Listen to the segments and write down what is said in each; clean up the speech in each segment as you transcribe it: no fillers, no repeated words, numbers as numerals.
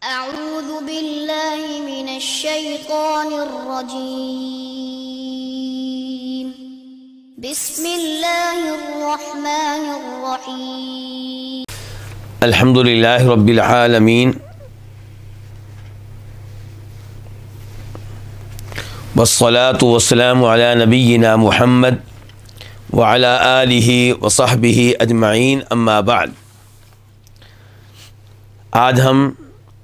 أعوذ بالله من الشيطان الرجيم بسم الله الرحمن الرحيم الحمد للہ رب العالمین والصلاة والسلام علی نبینا محمد وعلی آلہ وصحبہ اجمعین اما بعد۔ آج ہم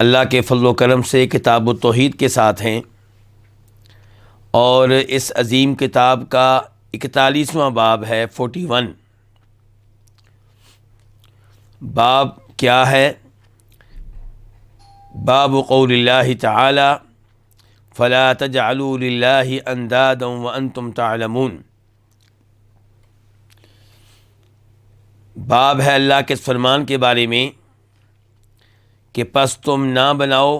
اللہ کے فضل و کرم سے کتاب التوحید کے ساتھ ہیں اور اس عظیم کتاب کا 41واں باب ہے 41۔ باب کیا ہے؟ باب قول اللہ تعالی فلا تجعلوا للہ اندادا وانتم تعلمون۔ باب ہے اللہ کے اس فرمان کے بارے میں کہ پس تم نہ بناؤ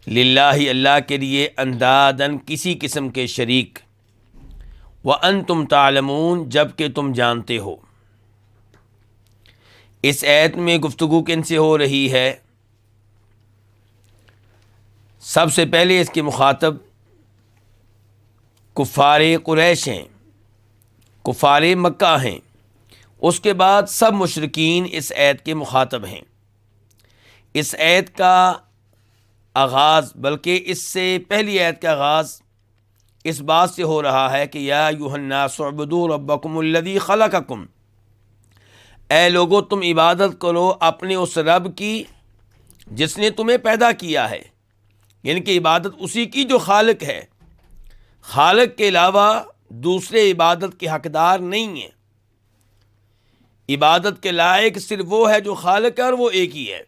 للہ اللہ کے لیے اندادن کسی قسم کے شریک، وانتم تعلمون جب کہ تم جانتے ہو۔ اس آیت میں گفتگو کن سے ہو رہی ہے؟ سب سے پہلے اس کے مخاطب کفار قریش ہیں، کفار مکہ ہیں، اس کے بعد سب مشرکین اس آیت کے مخاطب ہیں۔ اس آیت کا آغاز، بلکہ اس سے پہلی آیت کا آغاز اس بات سے ہو رہا ہے کہ یا ایھا الناس اعبدوا ربکم الذی خلقکم، اے لوگو تم عبادت کرو اپنے اس رب کی جس نے تمہیں پیدا کیا ہے، یعنی کہ عبادت اسی کی جو خالق ہے، خالق کے علاوہ دوسرے عبادت کے حقدار نہیں ہیں۔ عبادت کے لائق صرف وہ ہے جو خالق ہے اور وہ ایک ہی ہے۔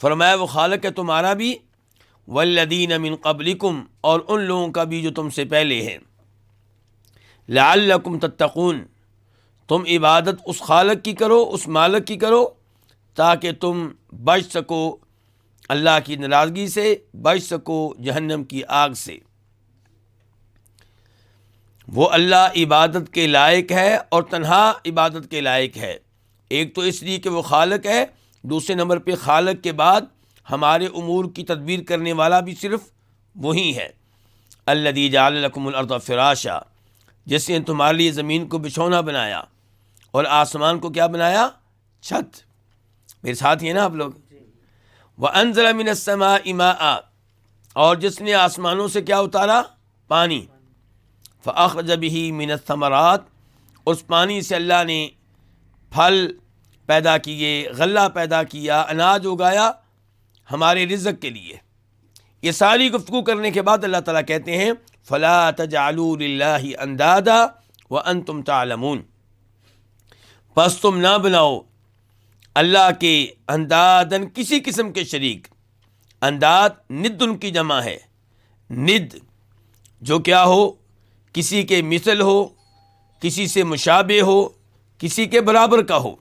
فرمایا وہ خالق ہے تمہارا بھی، والذین من قبلکم اور ان لوگوں کا بھی جو تم سے پہلے ہیں، لعلکم تتقون، تم عبادت اس خالق کی کرو، اس مالک کی کرو تاکہ تم بچ سکو اللہ کی ناراضگی سے، بچ سکو جہنم کی آگ سے۔ وہ اللہ عبادت کے لائق ہے اور تنہا عبادت کے لائق ہے، ایک تو اس لیے کہ وہ خالق ہے، دوسرے نمبر پہ خالق کے بعد ہمارے امور کی تدبیر کرنے والا بھی صرف وہی ہے۔ الذی جعل لکم الارض فراشا، جس نے تمہارے لیے زمین کو بچھونا بنایا اور آسمان کو کیا بنایا؟ چھت۔ میرے ساتھ ہی ہیں نا آپ لوگ؟ وَأَنزَلَ مِنَ السَّمَاءِ مَاءً، اور جس نے آسمانوں سے کیا اتارا؟ پانی۔ فَأَخْرَجَ بِهِ مِنَ الثَّمَرَاتِ، اس پانی سے اللہ نے پھل پیدا کیے، غلہ پیدا کیا، اناج اگایا ہمارے رزق کے لیے۔ یہ ساری گفتگو کرنے کے بعد اللہ تعالیٰ کہتے ہیں فَلَا تَجْعَلُوا لِلَّهِ أَنْدَادًا وَأَنْتُمْ تَعْلَمُونَ، پس تم نہ بناؤ اللہ کے اندادن کسی قسم کے شریک۔ انداد ند ان کی جمع ہے، ند جو کیا ہو؟ کسی کے مثل ہو، کسی سے مشابہ ہو، کسی کے برابر کا ہو۔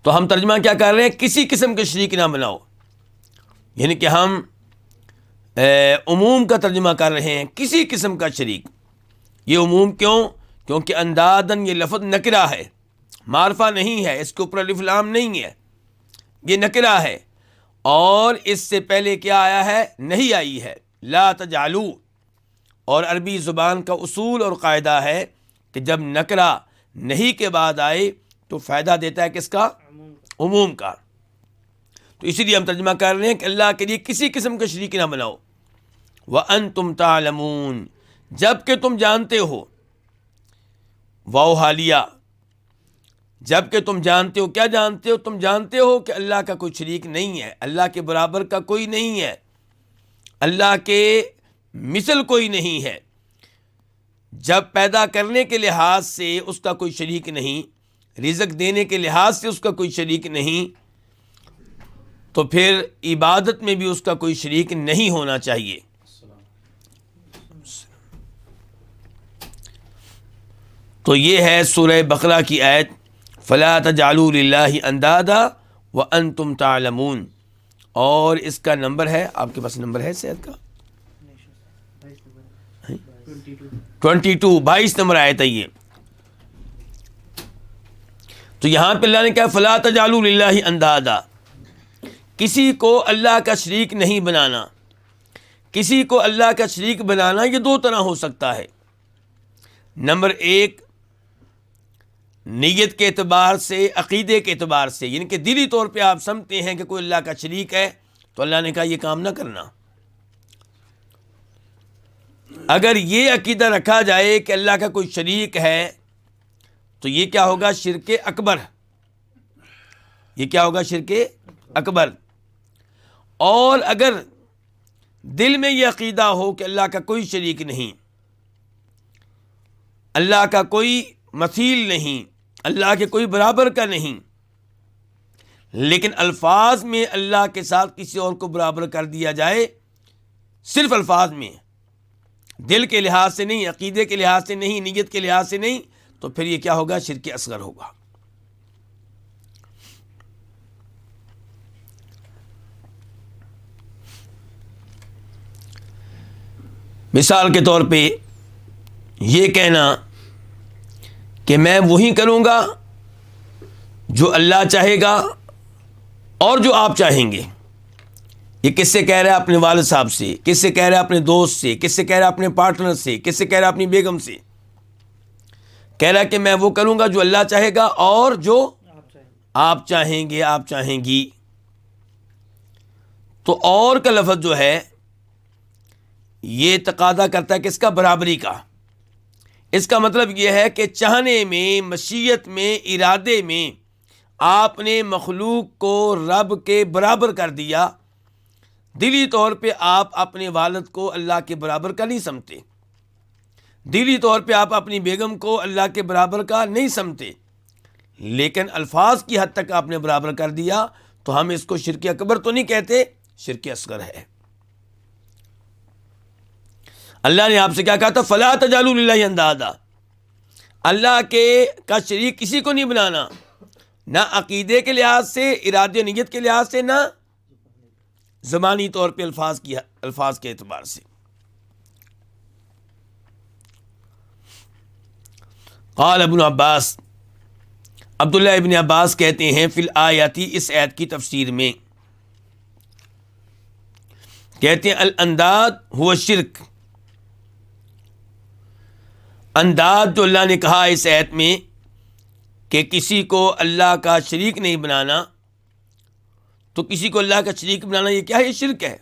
تو ہم ترجمہ کیا کر رہے ہیں؟ کسی قسم کے شریک نہ بناؤ، یعنی کہ ہم عموم کا ترجمہ کر رہے ہیں، کسی قسم کا شریک۔ یہ عموم کیوں؟ کیونکہ اندادن یہ لفظ نکرہ ہے، معرفہ نہیں ہے، اس کے اوپر الف لام نہیں ہے، یہ نکرہ ہے۔ اور اس سے پہلے کیا آیا ہے؟ نہیں آئی ہے، لا تجعلوا۔ اور عربی زبان کا اصول اور قاعدہ ہے کہ جب نکرہ نہیں کے بعد آئے تو فائدہ دیتا ہے کس کا؟ عموم کا۔ تو اسی لیے ہم ترجمہ کر رہے ہیں کہ اللہ کے لیے کسی قسم کا شریک نہ بناؤ۔ وَأَنْتُمْ تَعْلَمُونَ، جب کہ تم جانتے ہو، واو حالیہ، جب کہ تم جانتے ہو۔ کیا جانتے ہو؟ تم جانتے ہو کہ اللہ کا کوئی شریک نہیں ہے، اللہ کے برابر کا کوئی نہیں ہے، اللہ کے مثل کوئی نہیں ہے۔ جب پیدا کرنے کے لحاظ سے اس کا کوئی شریک نہیں، رزق دینے کے لحاظ سے اس کا کوئی شریک نہیں، تو پھر عبادت میں بھی اس کا کوئی شریک نہیں ہونا چاہیے۔ تو یہ ہے سورہ بقرہ کی آیت فَلَا تَجْعَلُوا لِلَّهِ أَنْدَادًا وَأَنْتُمْ تَعْلَمُونَ، اور اس کا نمبر ہے، آپ کے پاس نمبر ہے سید کا؟ 22 نمبر آیت ہے یہ۔ تو یہاں پہ اللہ نے کہا فلا تجعلوا للہ اندادا، کسی کو اللہ کا شریک نہیں بنانا۔ کسی کو اللہ کا شریک بنانا یہ دو طرح ہو سکتا ہے۔ نمبر ایک، نیت کے اعتبار سے، عقیدے کے اعتبار سے، یعنی کہ دلی طور پہ آپ سمجھتے ہیں کہ کوئی اللہ کا شریک ہے، تو اللہ نے کہا یہ کام نہ کرنا۔ اگر یہ عقیدہ رکھا جائے کہ اللہ کا کوئی شریک ہے تو یہ کیا ہوگا؟ شرک اکبر۔ یہ کیا ہوگا؟ شرک اکبر۔ اور اگر دل میں یہ عقیدہ ہو کہ اللہ کا کوئی شریک نہیں، اللہ کا کوئی مثیل نہیں، اللہ کے کوئی برابر کا نہیں، لیکن الفاظ میں اللہ کے ساتھ کسی اور کو برابر کر دیا جائے، صرف الفاظ میں، دل کے لحاظ سے نہیں، عقیدے کے لحاظ سے نہیں، نیت کے لحاظ سے نہیں، تو پھر یہ کیا ہوگا؟ شرک اصغر ہوگا۔ مثال کے طور پہ یہ کہنا کہ میں وہی کروں گا جو اللہ چاہے گا اور جو آپ چاہیں گے، یہ کس سے کہہ رہا ہے؟ اپنے والد صاحب سے۔ کس سے کہہ رہا ہے؟ اپنے دوست سے۔ کس سے کہہ رہا ہے؟ اپنے پارٹنر سے۔ کس سے کہہ رہا ہے؟ اپنی بیگم سے۔ کہہ رہا ہے کہ میں وہ کروں گا جو اللہ چاہے گا اور جو آپ چاہیں گے، آپ چاہیں گی۔ تو اور کا لفظ جو ہے یہ تقاضا کرتا ہے کس کا؟ برابری کا۔ اس کا مطلب یہ ہے کہ چاہنے میں، مشیت میں، ارادے میں آپ نے مخلوق کو رب کے برابر کر دیا۔ دلی طور پہ آپ اپنے والد کو اللہ کے برابر کا نہیں سمجھتے، دلی طور پہ آپ اپنی بیگم کو اللہ کے برابر کا نہیں سمجھتے، لیکن الفاظ کی حد تک آپ نے برابر کر دیا، تو ہم اس کو شرک اکبر تو نہیں کہتے، شرک اصغر ہے۔ اللہ نے آپ سے کیا کہا تھا؟ فلا تجعلوا للہ اندادا، اللہ کے کا شریک کسی کو نہیں بنانا، نہ عقیدے کے لحاظ سے، ارادے و نیت کے لحاظ سے، نہ زبانی طور پہ الفاظ کے اعتبار سے۔ قال ابن عباس، عبداللہ ابن عباس کہتے ہیں فی الآیاتی، اس آیت کی تفسیر میں کہتے ہیں الانداد هو الشرک، انداد جو اللہ نے کہا اس آیت میں کہ کسی کو اللہ کا شریک نہیں بنانا، تو کسی کو اللہ کا شریک بنانا یہ کیا ہے؟ یہ شرک ہے۔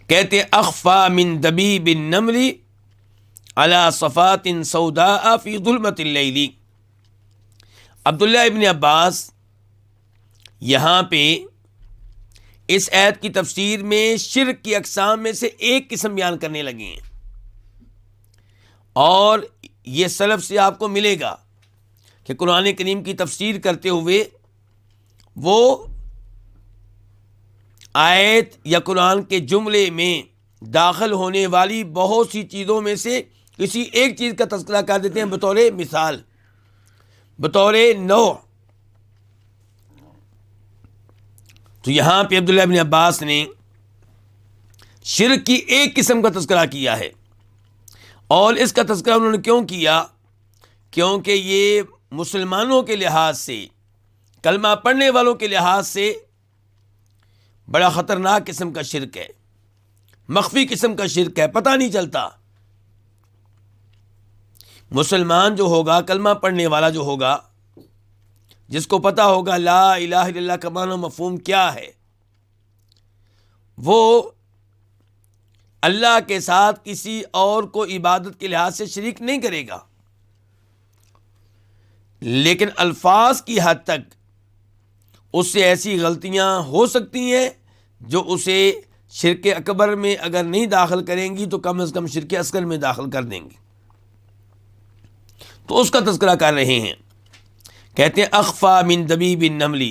کہتے ہیں اخفا من دبیب النمل علی صفات سوداء فی ظلمۃ اللیل۔ عبداللہ ابن عباس یہاں پہ اس آیت کی تفسیر میں شرک کی اقسام میں سے ایک قسم بیان کرنے لگے ہیں، اور یہ سلف سے آپ کو ملے گا کہ قرآن کریم کی تفسیر کرتے ہوئے وہ آیت یا قرآن کے جملے میں داخل ہونے والی بہت سی چیزوں میں سے کسی ایک چیز کا تذکرہ کر دیتے ہیں بطور مثال، بطور نوع۔ تو یہاں پہ عبداللہ ابن عباس نے شرک کی ایک قسم کا تذکرہ کیا ہے، اور اس کا تذکرہ انہوں نے کیوں کیا؟ کیونکہ یہ مسلمانوں کے لحاظ سے، کلمہ پڑھنے والوں کے لحاظ سے بڑا خطرناک قسم کا شرک ہے، مخفی قسم کا شرک ہے، پتہ نہیں چلتا۔ مسلمان جو ہوگا، کلمہ پڑھنے والا جو ہوگا، جس کو پتہ ہوگا لا الہ الا اللہ کا معنی و مفہوم کیا ہے، وہ اللہ کے ساتھ کسی اور کو عبادت کے لحاظ سے شریک نہیں کرے گا، لیکن الفاظ کی حد تک اس سے ایسی غلطیاں ہو سکتی ہیں جو اسے شرک اکبر میں اگر نہیں داخل کریں گی تو کم از کم شرک اصغر میں داخل کر دیں گی۔ تو اس کا تذکرہ کر رہے ہیں، کہتے ہیں اخفا من دبیب النمل،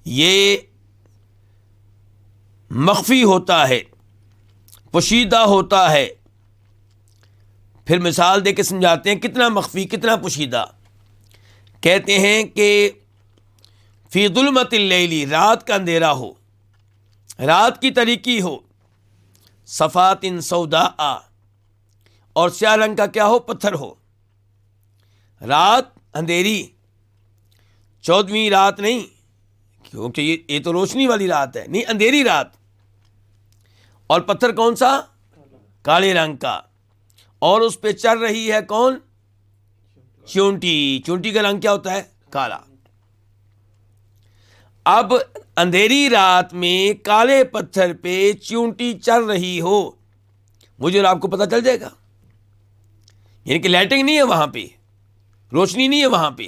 یہ مخفی ہوتا ہے، پوشیدہ ہوتا ہے۔ پھر مثال دے کے سمجھاتے ہیں کتنا مخفی، کتنا پوشیدہ۔ کہتے ہیں کہ فی ظلمۃ اللیل، رات کا اندھیرا ہو، رات کی تاریکی ہو، صفات سوداء، اور سیاہ رنگ کا کیا ہو؟ پتھر ہو، رات اندھیری، 14ویں رات نہیں، کیونکہ یہ تو روشنی والی رات ہے، نہیں اندھیری رات. اور پتھر کون سا؟ کالے رنگ کا. اور اس پہ چل رہی ہے کون؟ چونٹی. چونٹی کا رنگ کیا ہوتا ہے؟ کالا. اب اندھیری رات میں کالے پتھر پہ چونٹی چل رہی ہو، مجھے اور آپ کو پتہ چل جائے گا. یعنی کہ لائٹنگ نہیں ہے وہاں پہ، روشنی نہیں ہے وہاں پہ،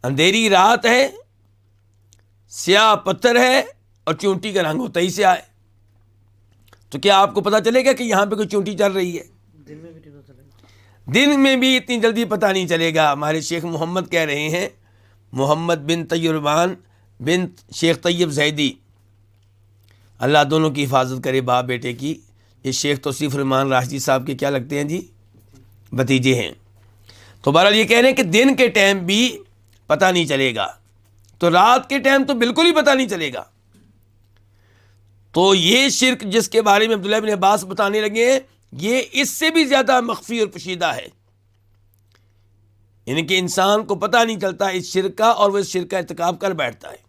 اندھیری رات ہے، سیاہ پتھر ہے اور چونٹی کا رنگ ہوتا ہی سیاہ ہے. تو کیا آپ کو پتہ چلے گا کہ یہاں پہ کوئی چونٹی چل رہی ہے؟ دن میں بھی اتنی جلدی پتہ نہیں چلے گا. ہمارے شیخ محمد کہہ رہے ہیں، محمد بن طیبان بن شیخ طیب زیدی، اللہ دونوں کی حفاظت کرے باپ بیٹے کی. یہ شیخ توصیف الرحمان راشدی صاحب کے کیا لگتے ہیں جی؟ بھتیجے ہیں. تو بہرحال یہ کہہ رہے ہیں کہ دن کے ٹائم بھی پتہ نہیں چلے گا، تو رات کے ٹائم تو بالکل ہی پتہ نہیں چلے گا. تو یہ شرک جس کے بارے میں عبداللہ بن عباس بتانے لگے ہیں، یہ اس سے بھی زیادہ مخفی اور پوشیدہ ہے. یعنی کہ انسان کو پتہ نہیں چلتا اس شرک کا، اور وہ اس شرک کا ارتکاب کر بیٹھتا ہے.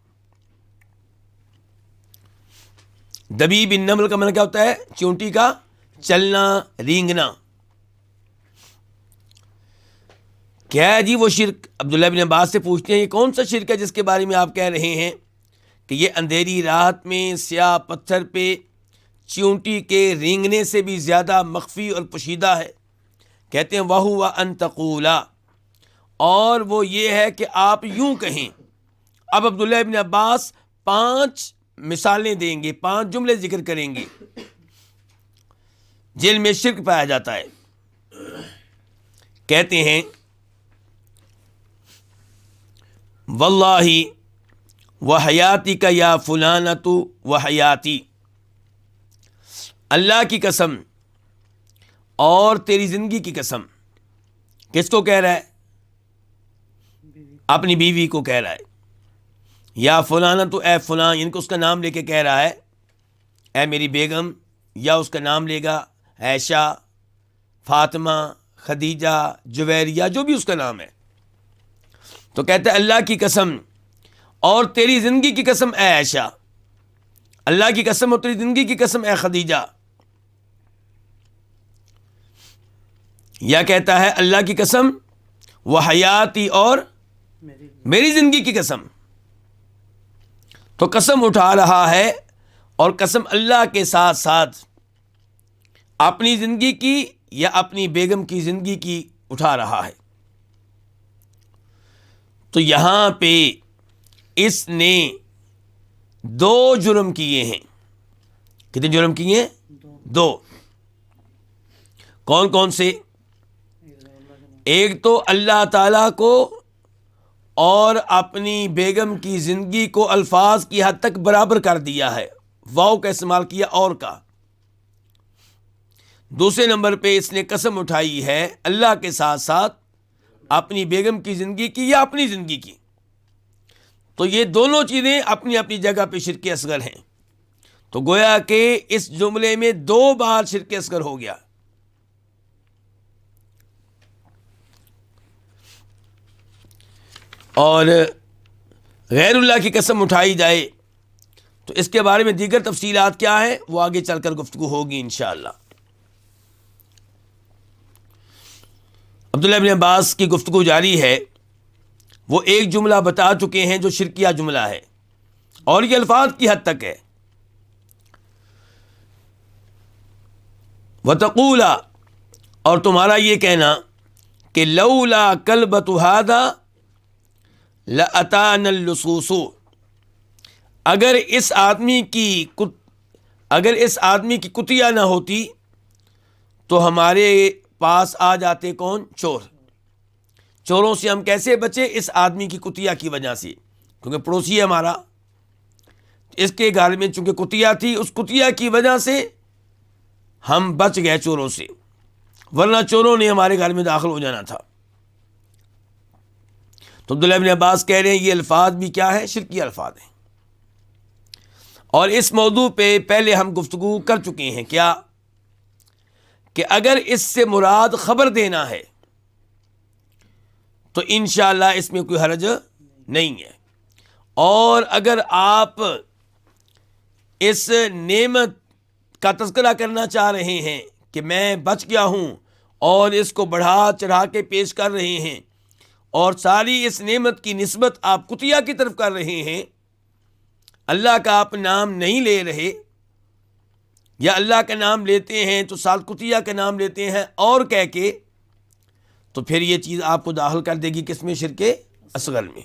دبیب النمل کا معنی کیا ہوتا ہے؟ چونٹی کا چلنا، رینگنا. کیا ہے جی وہ شرک؟ عبداللہ بن عباس سے پوچھتے ہیں یہ کون سا شرک ہے جس کے بارے میں آپ کہہ رہے ہیں کہ یہ اندھیری رات میں سیاہ پتھر پہ چونٹی کے رینگنے سے بھی زیادہ مخفی اور پوشیدہ ہے؟ کہتے ہیں وَهُوَ أَن تَقُولَ، اور وہ یہ ہے کہ آپ یوں کہیں. اب عبداللہ ابن عباس 5 مثالیں دیں گے، 5 جملے ذکر کریں گے جن میں شرک پایا جاتا ہے. کہتے ہیں واللہ وحیاتک یا فلانۃ وحیاتی، اللہ کی قسم اور تیری زندگی کی قسم. کس کو کہہ رہا ہے؟ اپنی بیوی کو کہہ رہا ہے. یا فلانۃ، اے فلاں، یعنی کہ اس کا نام لے کے کہہ رہا ہے اے میری بیگم، یا اس کا نام لے گا عائشہ، فاطمہ، خدیجہ، جویریہ، جو بھی اس کا نام ہے. تو کہتا ہے اللہ کی قسم اور تیری زندگی کی قسم اے عائشہ، اللہ کی قسم اور تیری زندگی کی قسم اے خدیجہ. یا کہتا ہے اللہ کی قسم و حیاتی، اور میری زندگی کی قسم. تو قسم اٹھا رہا ہے، اور قسم اللہ کے ساتھ ساتھ اپنی زندگی کی یا اپنی بیگم کی زندگی کی اٹھا رہا ہے. تو یہاں پہ اس نے 2 جرم کیے ہیں. کتنے جرم کیے ہیں؟ 2. کون کون سے؟ ایک تو اللہ تعالیٰ کو اور اپنی بیگم کی زندگی کو الفاظ کی حد تک برابر کر دیا ہے، واو کا استعمال کیا اور کا. دوسرے نمبر پہ اس نے قسم اٹھائی ہے اللہ کے ساتھ ساتھ اپنی بیگم کی زندگی کی یا اپنی زندگی کی. تو یہ دونوں چیزیں اپنی اپنی جگہ پہ شرک اصغر ہیں. تو گویا کہ اس جملے میں 2 بار شرک اصغر ہو گیا. اور غیر اللہ کی قسم اٹھائی جائے تو اس کے بارے میں دیگر تفصیلات کیا ہیں وہ آگے چل کر گفتگو ہوگی انشاءاللہ. عبداللہ بن عباس کی گفتگو جاری ہے. وہ ایک جملہ بتا چکے ہیں جو شرکیہ جملہ ہے، اور یہ الفاظ کی حد تک ہے. وَتَقُولَ، اور تمہارا یہ کہنا کہ لولا کلبۃ ھذا لَأَتَانَا اللُّصُوصُ، اگر اس آدمی کی کتیا نہ ہوتی تو ہمارے پاس آ جاتے کون؟ چور. چوروں سے ہم کیسے بچے؟ اس آدمی کی کتیا کی وجہ سے، کیونکہ پڑوسی ہے ہمارا، اس کے گھر میں چونکہ کتیا تھی، اس کتیا کی وجہ سے ہم بچ گئے چوروں سے، ورنہ چوروں نے ہمارے گھر میں داخل ہو جانا تھا. تو عبداللہ بن عباس کہہ رہے ہیں یہ الفاظ بھی کیا ہے؟ شرکی الفاظ ہیں. اور اس موضوع پہ پہلے ہم گفتگو کر چکے ہیں کیا کہ اگر اس سے مراد خبر دینا ہے تو انشاءاللہ اس میں کوئی حرج نہیں ہے. اور اگر آپ اس نعمت کا تذکرہ کرنا چاہ رہے ہیں کہ میں بچ گیا ہوں اور اس کو بڑھا چڑھا کے پیش کر رہے ہیں اور ساری اس نعمت کی نسبت آپ قطیہ کی طرف کر رہے ہیں, اللہ کا آپ نام نہیں لے رہے, یا اللہ کا نام لیتے ہیں تو ساتھ قطیہ کا نام لیتے ہیں اور کہہ کے, تو پھر یہ چیز آپ کو داخل کر دے گی کس میں؟ شرک اصغر میں.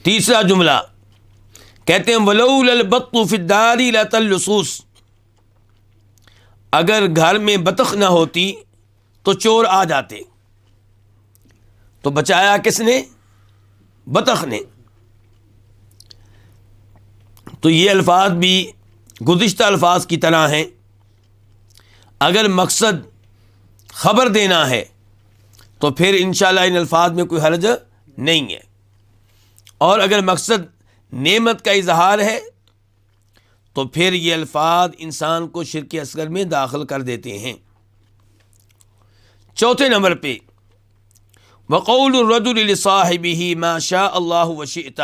تیسرا جملہ کہتے ہیں وَلَوْلَا الْبَطُّ فِي الدَّارِ لَأَتَى اللُّصُوصُ, اگر گھر میں بطخ نہ ہوتی تو چور آ جاتے. تو بچایا کس نے؟ بطخ نے. تو یہ الفاظ بھی گزشتہ الفاظ کی طرح ہیں. اگر مقصد خبر دینا ہے تو پھر انشاءاللہ ان الفاظ میں کوئی حرج نہیں ہے, اور اگر مقصد نعمت کا اظہار ہے تو پھر یہ الفاظ انسان کو شرک اصغر میں داخل کر دیتے ہیں. چوتھے نمبر پہ وَقَوْلُ الرَّجُلِ لِصَاحِبِهِ مَا شَاءَ اللَّهُ وَشِئْتَ,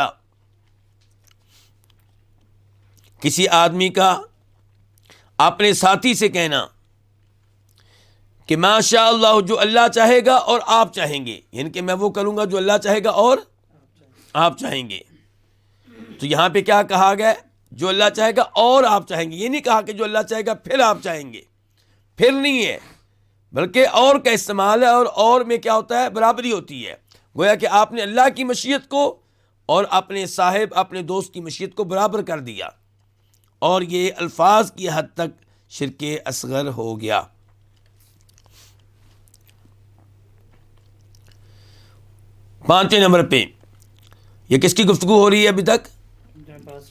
کسی آدمی کا اپنے ساتھی سے کہنا کہ ما شاء اللہ, جو اللہ چاہے گا اور آپ چاہیں گے, یعنی کہ میں وہ کروں گا جو اللہ چاہے گا اور آپ چاہیں گے. تو یہاں پہ کیا کہا گیا؟ جو اللہ چاہے گا اور آپ چاہیں گے. یہ نہیں کہا کہ جو اللہ چاہے گا پھر آپ چاہیں گے, پھر نہیں ہے, بلکہ اور کا استعمال ہے, اور میں کیا ہوتا ہے؟ برابری ہوتی ہے. گویا کہ آپ نے اللہ کی مشیت کو اور اپنے صاحب اپنے دوست کی مشیت کو برابر کر دیا, اور یہ الفاظ کی حد تک شرک اصغر ہو گیا. پانچویں نمبر پہ یہ کس کی گفتگو ہو رہی ہے ابھی تک؟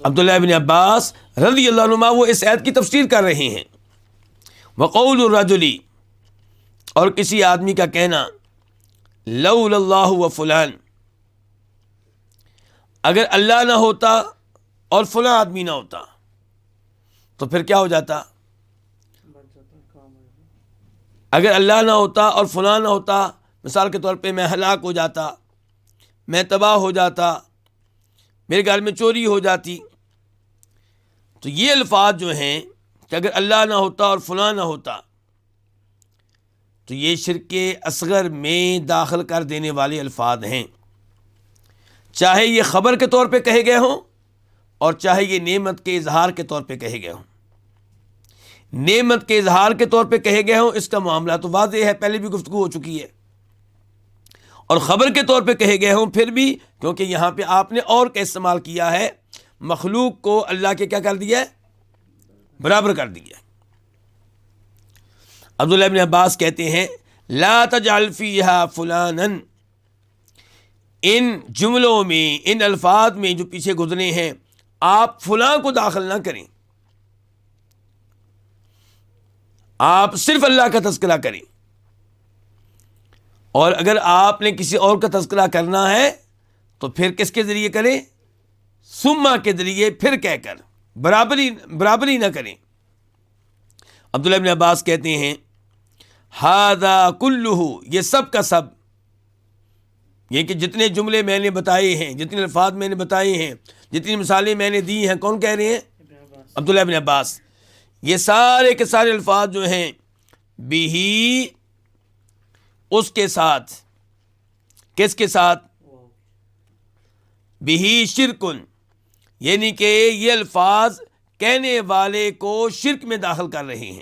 عبداللہ بن عباس رضی اللہ عنہما, وہ اس آیت کی تفسیر کر رہے ہیں. وقول الرجل, اور کسی آدمی کا کہنا لولا اللہ و فلان, اگر اللہ نہ ہوتا اور فلاں آدمی نہ ہوتا تو پھر کیا ہو جاتا؟ اگر اللہ نہ ہوتا اور فلاں نہ ہوتا, مثال کے طور پہ میں ہلاک ہو جاتا, میں تباہ ہو جاتا, میرے گھر میں چوری ہو جاتی. تو یہ الفاظ جو ہیں کہ اگر اللہ نہ ہوتا اور فلاں نہ ہوتا, تو یہ شرک اصغر میں داخل کر دینے والے الفاظ ہیں, چاہے یہ خبر کے طور پہ کہے گئے ہوں اور چاہے یہ نعمت کے اظہار کے طور پہ کہے گئے ہوں. نعمت کے اظہار کے طور پہ کہے گئے ہوں اس کا معاملہ تو واضح ہے, پہلے بھی گفتگو ہو چکی ہے, اور خبر کے طور پہ کہے گئے ہوں پھر بھی, کیونکہ یہاں پہ آپ نے اور کا استعمال کیا ہے, مخلوق کو اللہ کے کیا کر دیا ہے؟ برابر کر دیا ہے. عبداللہ بن عباس کہتے ہیں لا تجعل فیہا فلانا, ان جملوں میں, ان الفاظ میں جو پیچھے گزرے ہیں, آپ فلاں کو داخل نہ کریں, آپ صرف اللہ کا تذکرہ کریں. اور اگر آپ نے کسی اور کا تذکرہ کرنا ہے تو پھر کس کے ذریعے کریں؟ ثم کے ذریعے پھر کہہ کر, برابری نہ کریں. عبداللہ بن عباس کہتے ہیں ھذا کلہ, یہ سب کا سب, یہ کہ جتنے جملے میں نے بتائے ہیں, جتنے الفاظ میں نے بتائے ہیں, جتنی مثالیں میں نے دی ہیں, کون کہہ رہے ہیں؟ عبداللہ بن عباس. یہ سارے کے سارے الفاظ جو ہیں بھی اس کے ساتھ, کس کے ساتھ؟ بھی شرکن, یعنی کہ یہ الفاظ کہنے والے کو شرک میں داخل کر رہے ہیں.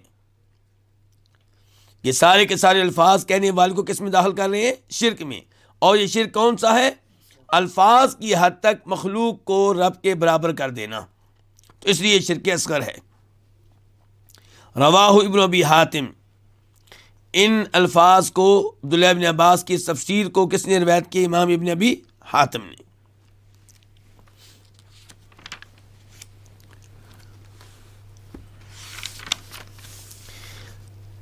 یہ سارے کے سارے الفاظ کہنے والے کو کس میں داخل کر رہے ہیں؟ شرک میں. اور یہ شرک کون سا ہے؟ الفاظ کی حد تک مخلوق کو رب کے برابر کر دینا, تو اس لیے شرک اصغر ہے. رواہ ابن ابی حاتم, ان الفاظ کو عبداللہ بن عباس کی تفسیر کو کس نے روایت کی؟ امام ابن ابی حاتم نے.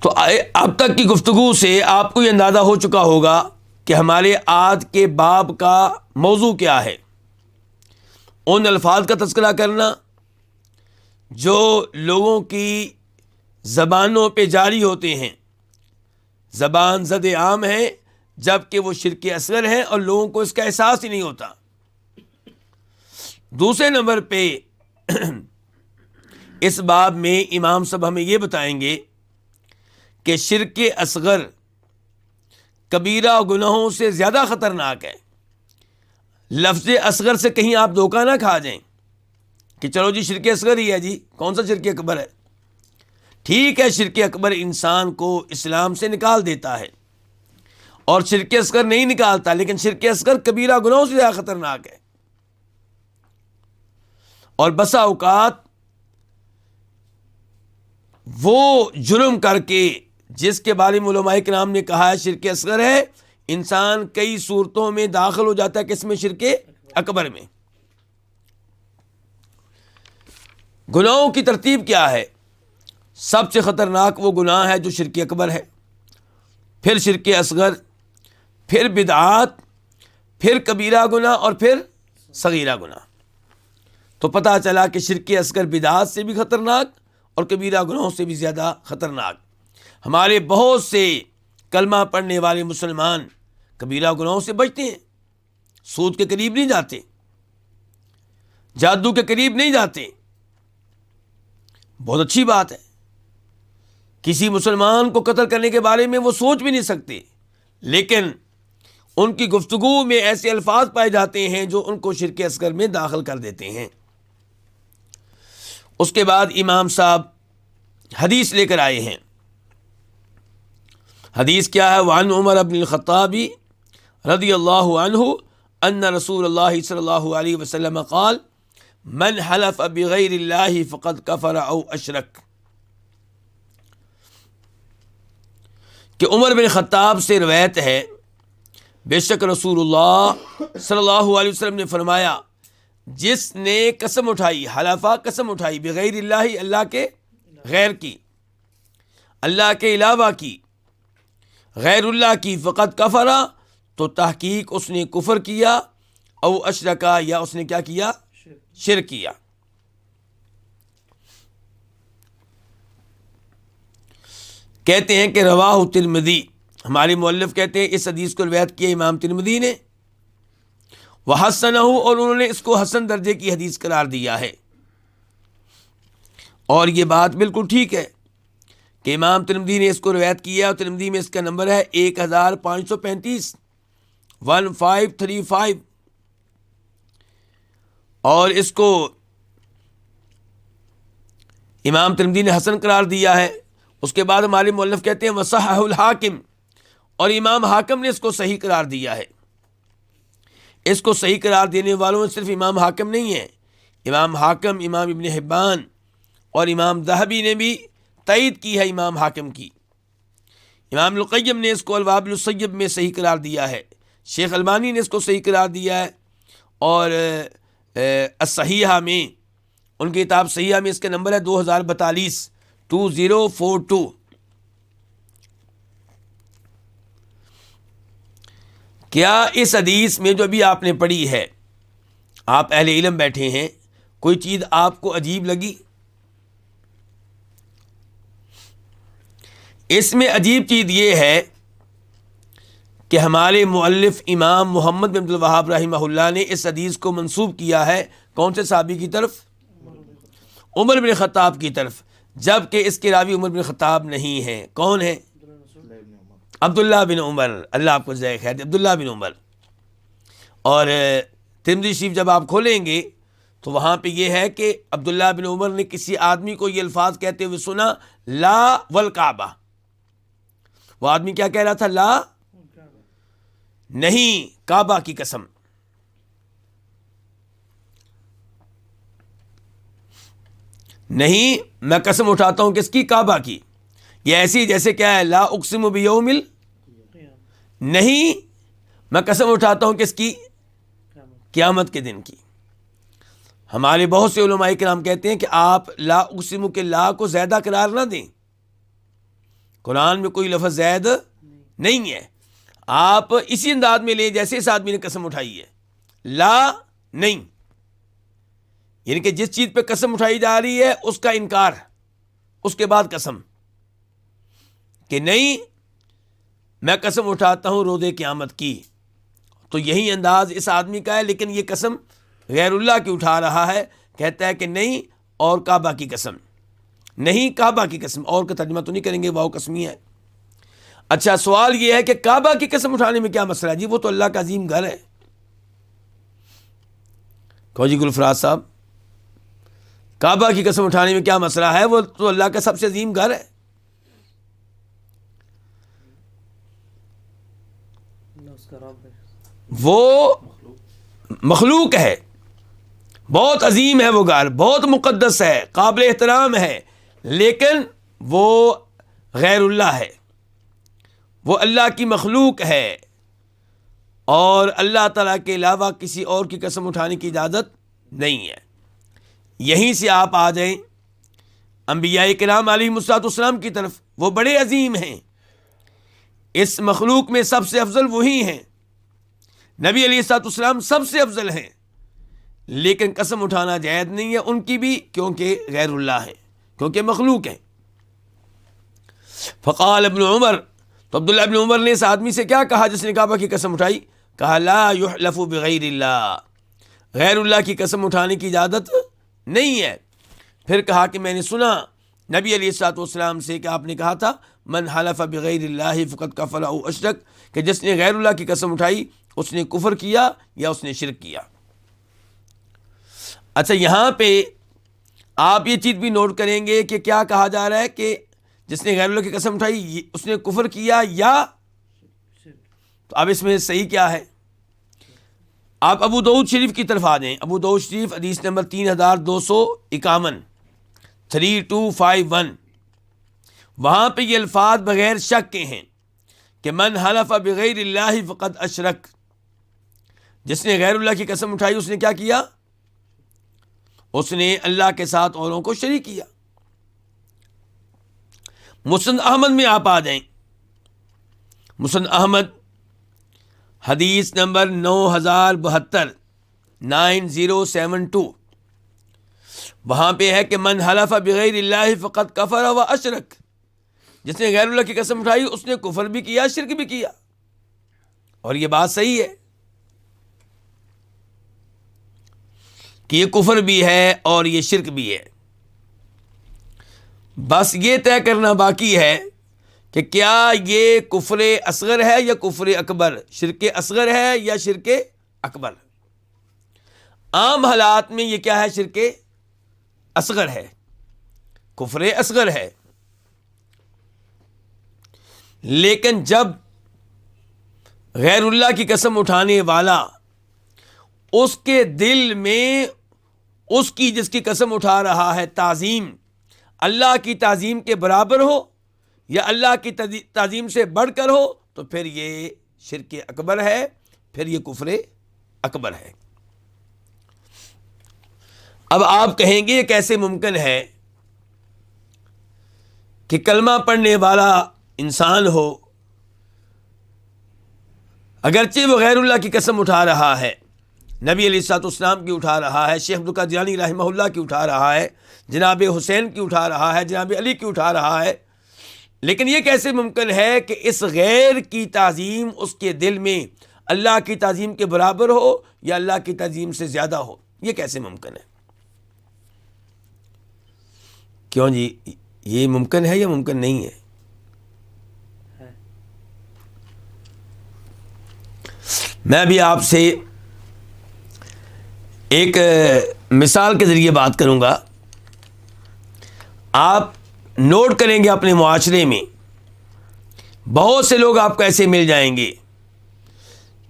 تو اب تک کی گفتگو سے آپ کو یہ اندازہ ہو چکا ہوگا کہ ہمارے آج کے باب کا موضوع کیا ہے. ان الفاظ کا تذکرہ کرنا جو لوگوں کی زبانوں پہ جاری ہوتے ہیں, زبان زد عام ہیں، جبکہ وہ شرک اصغر ہیں اور لوگوں کو اس کا احساس ہی نہیں ہوتا۔ دوسرے نمبر پہ اس باب میں امام صاحب ہمیں یہ بتائیں گے کہ شرک اصغر کبیرہ گناہوں سے زیادہ خطرناک ہے۔ لفظ اصغر سے کہیں آپ دھوکہ نہ کھا جائیں کہ چلو جی شرک اصغر ہی ہے، جی کون سا شرک اکبر ہے؟ ٹھیک ہے، شرک اکبر انسان کو اسلام سے نکال دیتا ہے اور شرک اصغر نہیں نکالتا، لیکن شرک اصغر کبیرہ گناہوں سے زیادہ خطرناک ہے۔ اور بسا اوقات وہ جرم کر کے جس کے بارے میں علماء کرام نے کہا ہے شرک اصغر ہے، انسان کئی صورتوں میں داخل ہو جاتا ہے کس میں؟ شرک اکبر میں۔ گناہوں کی ترتیب کیا ہے؟ سب سے خطرناک وہ گناہ ہے جو شرک اکبر ہے، پھر شرک اصغر، پھر بدعات، پھر کبیرہ گناہ اور پھر صغیرہ گناہ۔ تو پتہ چلا کہ شرک اصغر بدعات سے بھی خطرناک اور کبیرہ گناہوں سے بھی زیادہ خطرناک۔ ہمارے بہت سے کلمہ پڑھنے والے مسلمان کبیرہ گناہوں سے بچتے ہیں، سود کے قریب نہیں جاتے، جادو کے قریب نہیں جاتے۔ بہت اچھی بات ہے، کسی مسلمان کو قتل کرنے کے بارے میں وہ سوچ بھی نہیں سکتے، لیکن ان کی گفتگو میں ایسے الفاظ پائے جاتے ہیں جو ان کو شرک اصغر میں داخل کر دیتے ہیں۔ اس کے بعد امام صاحب حدیث لے کر آئے ہیں۔ حدیث کیا ہے؟ وعن عمر بن الخطاب رضی اللہ عنہ ان رسول اللہ صلی اللہ علیہ وسلم قال من حلف بغیر اللہ فقد کفر او اشرک، کہ عمر بن خطاب سے روایت ہے، بے شک رسول اللہ صلی اللہ علیہ وسلم نے فرمایا، جس نے قسم اٹھائی، حلفہ قسم اٹھائی، بغیر اللہ اللہ کے غیر کی، اللہ کے علاوہ کی، غیر اللہ کی، فقط کفرا تو تحقیق اس نے کفر کیا، او اشرکا یا اس نے کیا کیا؟ شرک کیا۔ کہتے ہیں کہ رواہ ترمذی، ہمارے مؤلف کہتے ہیں اس حدیث کو روایت کیا امام ترمذی نے، وحسنہ، اور انہوں نے اس کو حسن درجے کی حدیث قرار دیا ہے۔ اور یہ بات بالکل ٹھیک ہے کہ امام ترمذی نے اس کو روایت کیا، اور ترمذی میں اس کا نمبر ہے 1535، 1535، اور اس کو امام ترمذی نے حسن قرار دیا ہے۔ اس کے بعد ہمارے مؤلف کہتے ہیں وصححہ الحاکم، اور امام حاکم نے اس کو صحیح قرار دیا ہے۔ اس کو صحیح قرار دینے والوں میں صرف امام حاکم نہیں ہے، امام حاکم، امام ابن حبان اور امام ذہبی نے بھی تائید کی ہے امام حاکم کی۔ امام القیم نے اس کو الوابل الصیب میں صحیح قرار دیا ہے، شیخ البانی نے اس کو صحیح قرار دیا ہے، اور الصحیحہ میں، ان کی کتاب صحیحہ میں اس کا نمبر ہے 2042، 2042۔ کیا اس حدیث میں جو ابھی آپ نے پڑھی ہے، آپ اہل علم بیٹھے ہیں، کوئی چیز آپ کو عجیب لگی؟ اس میں عجیب چیز یہ ہے کہ ہمارے مؤلف امام محمد بن عبد الوہاب رحمہ اللہ نے اس حدیث کو منسوب کیا ہے کون سے صحابی کی طرف؟ عمر بن خطاب کی طرف، جبکہ اس کے راوی عمر بن خطاب نہیں ہیں۔ کون ہیں؟ عبداللہ بن عمر، اللہ آپ کو جزائے خیر دے، عبداللہ بن عمر۔ اور ترمذی شریف جب آپ کھولیں گے تو وہاں پہ یہ ہے کہ عبداللہ بن عمر نے کسی آدمی کو یہ الفاظ کہتے ہوئے سنا، لا والکعبہ۔ وہ آدمی کیا کہہ رہا تھا؟ لا، نہیں، کعبہ کی قسم۔ نہیں، میں قسم اٹھاتا ہوں کس کی؟ کعبہ کی۔ یہ ایسی جیسے کیا ہے، لا اقسم بیوم نہیں، میں قسم اٹھاتا ہوں کس کی؟ قیامت کے دن کی۔ ہمارے بہت سے علماء کرام کہتے ہیں کہ آپ لا اقسم کے لا کو زیادہ قرار نہ دیں، قرآن میں کوئی لفظ زید نہیں ہے، آپ اسی انداز میں لیں جیسے اس آدمی نے قسم اٹھائی ہے، لا نہیں، یعنی کہ جس چیز پہ قسم اٹھائی جا رہی ہے اس کا انکار، اس کے بعد قسم کہ نہیں میں قسم اٹھاتا ہوں روز قیامت کی. تو یہی انداز اس آدمی کا ہے، لیکن یہ قسم غیر اللہ کی اٹھا رہا ہے. کہتا ہے کہ نہیں، اور کعبہ کی قسم نہیں، کعبہ کی قسم. اور کا ترجمہ تو نہیں کریں گے، واو قسمی ہے. اچھا، سوال یہ ہے کہ کعبہ کی قسم اٹھانے میں کیا مسئلہ ہے؟ جی وہ تو اللہ کا عظیم گھر ہے. کہو جی گلفراز صاحب، کعبہ کی قسم اٹھانے میں کیا مسئلہ ہے؟ وہ تو اللہ کا سب سے عظیم گھر ہے. وہ مخلوق ہے، بہت عظیم ہے، وہ گھر بہت مقدس ہے، قابل احترام ہے، لیکن وہ غیر اللہ ہے، وہ اللہ کی مخلوق ہے، اور اللہ تعالیٰ کے علاوہ کسی اور کی قسم اٹھانے کی اجازت نہیں ہے. یہیں سے آپ آ جائیں انبیاء کرام علیہ الصلوۃ والسلام کی طرف. وہ بڑے عظیم ہیں، اس مخلوق میں سب سے افضل وہی ہیں. نبی علیہ الصلوۃ والسلام سب سے افضل ہیں، لیکن قسم اٹھانا جائز نہیں ہے ان کی بھی، کیونکہ غیر اللہ ہیں، کیونکہ مخلوق ہیں. فقال ابن عمر، تو عبداللہ ابن عمر نے اس آدمی سے کیا کہا جس نے کعبہ کی قسم اٹھائی؟ کہا لا یحلف بغیر اللہ، غیر اللہ کی قسم اٹھانے کی اجازت نہیں ہے. پھر کہا کہ میں نے سنا نبی علیہ الصلوۃ والسلام سے کہ آپ نے کہا تھا من حلف بغیر اللہ فقد کفر او اشرک، کہ جس نے غیر اللہ کی قسم اٹھائی اس نے کفر کیا یا اس نے شرک کیا. اچھا، یہاں پہ آپ یہ چیز بھی نوٹ کریں گے کہ کیا کہا جا رہا ہے کہ جس نے غیر اللہ کی قسم اٹھائی اس نے کفر کیا یا، تو اب اس میں صحیح کیا ہے؟ آپ ابو داؤد شریف کی طرف آ جائیں. ابو داؤد شریف حدیث نمبر 3251، 3251، وہاں پہ یہ الفاظ بغیر شک کے ہیں کہ من حلف بغیر اللہ فقد اشرک، جس نے غیر اللہ کی قسم اٹھائی اس نے کیا کیا؟ اس نے اللہ کے ساتھ اوروں کو شریک کیا. مسند احمد میں آپ آ جائیں. مسند احمد حدیث نمبر 9072، 9072، وہاں پہ ہے کہ من حلف بغیر اللہ فقد کفر و اشرک، جس نے غیر اللہ کی قسم اٹھائی اس نے کفر بھی کیا، شرک بھی کیا. اور یہ بات صحیح ہے کہ یہ کفر بھی ہے اور یہ شرک بھی ہے. بس یہ طے کرنا باقی ہے کہ کیا یہ کفر اصغر ہے یا کفر اکبر، شرک اصغر ہے یا شرک اکبر. عام حالات میں یہ کیا ہے؟ شرک اصغر ہے، کفر اصغر ہے. لیکن جب غیر اللہ کی قسم اٹھانے والا اس کے دل میں اس کی جس کی قسم اٹھا رہا ہے تعظیم اللہ کی تعظیم کے برابر ہو یا اللہ کی تعظیم سے بڑھ کر ہو، تو پھر یہ شرک اکبر ہے، پھر یہ کفر اکبر ہے. اب آپ کہیں گے یہ کیسے ممکن ہے کہ کلمہ پڑھنے والا انسان ہو، اگرچہ وہ غیر اللہ کی قسم اٹھا رہا ہے، نبی علیہ الصلوۃ والسلام کی اٹھا رہا ہے، شیخ عبدالقادر جیلانی رحمہ اللہ کی اٹھا رہا ہے، جناب حسین کی اٹھا رہا ہے، جناب علی کی اٹھا رہا ہے، لیکن یہ کیسے ممکن ہے کہ اس غیر کی تعظیم اس کے دل میں اللہ کی تعظیم کے برابر ہو یا اللہ کی تعظیم سے زیادہ ہو؟ یہ کیسے ممکن ہے؟ کیوں جی، یہ ممکن ہے یا ممکن نہیں ہے؟ میں بھی آپ سے ایک مثال کے ذریعے بات کروں گا. آپ نوٹ کریں گے اپنے معاشرے میں بہت سے لوگ آپ کو ایسے مل جائیں گے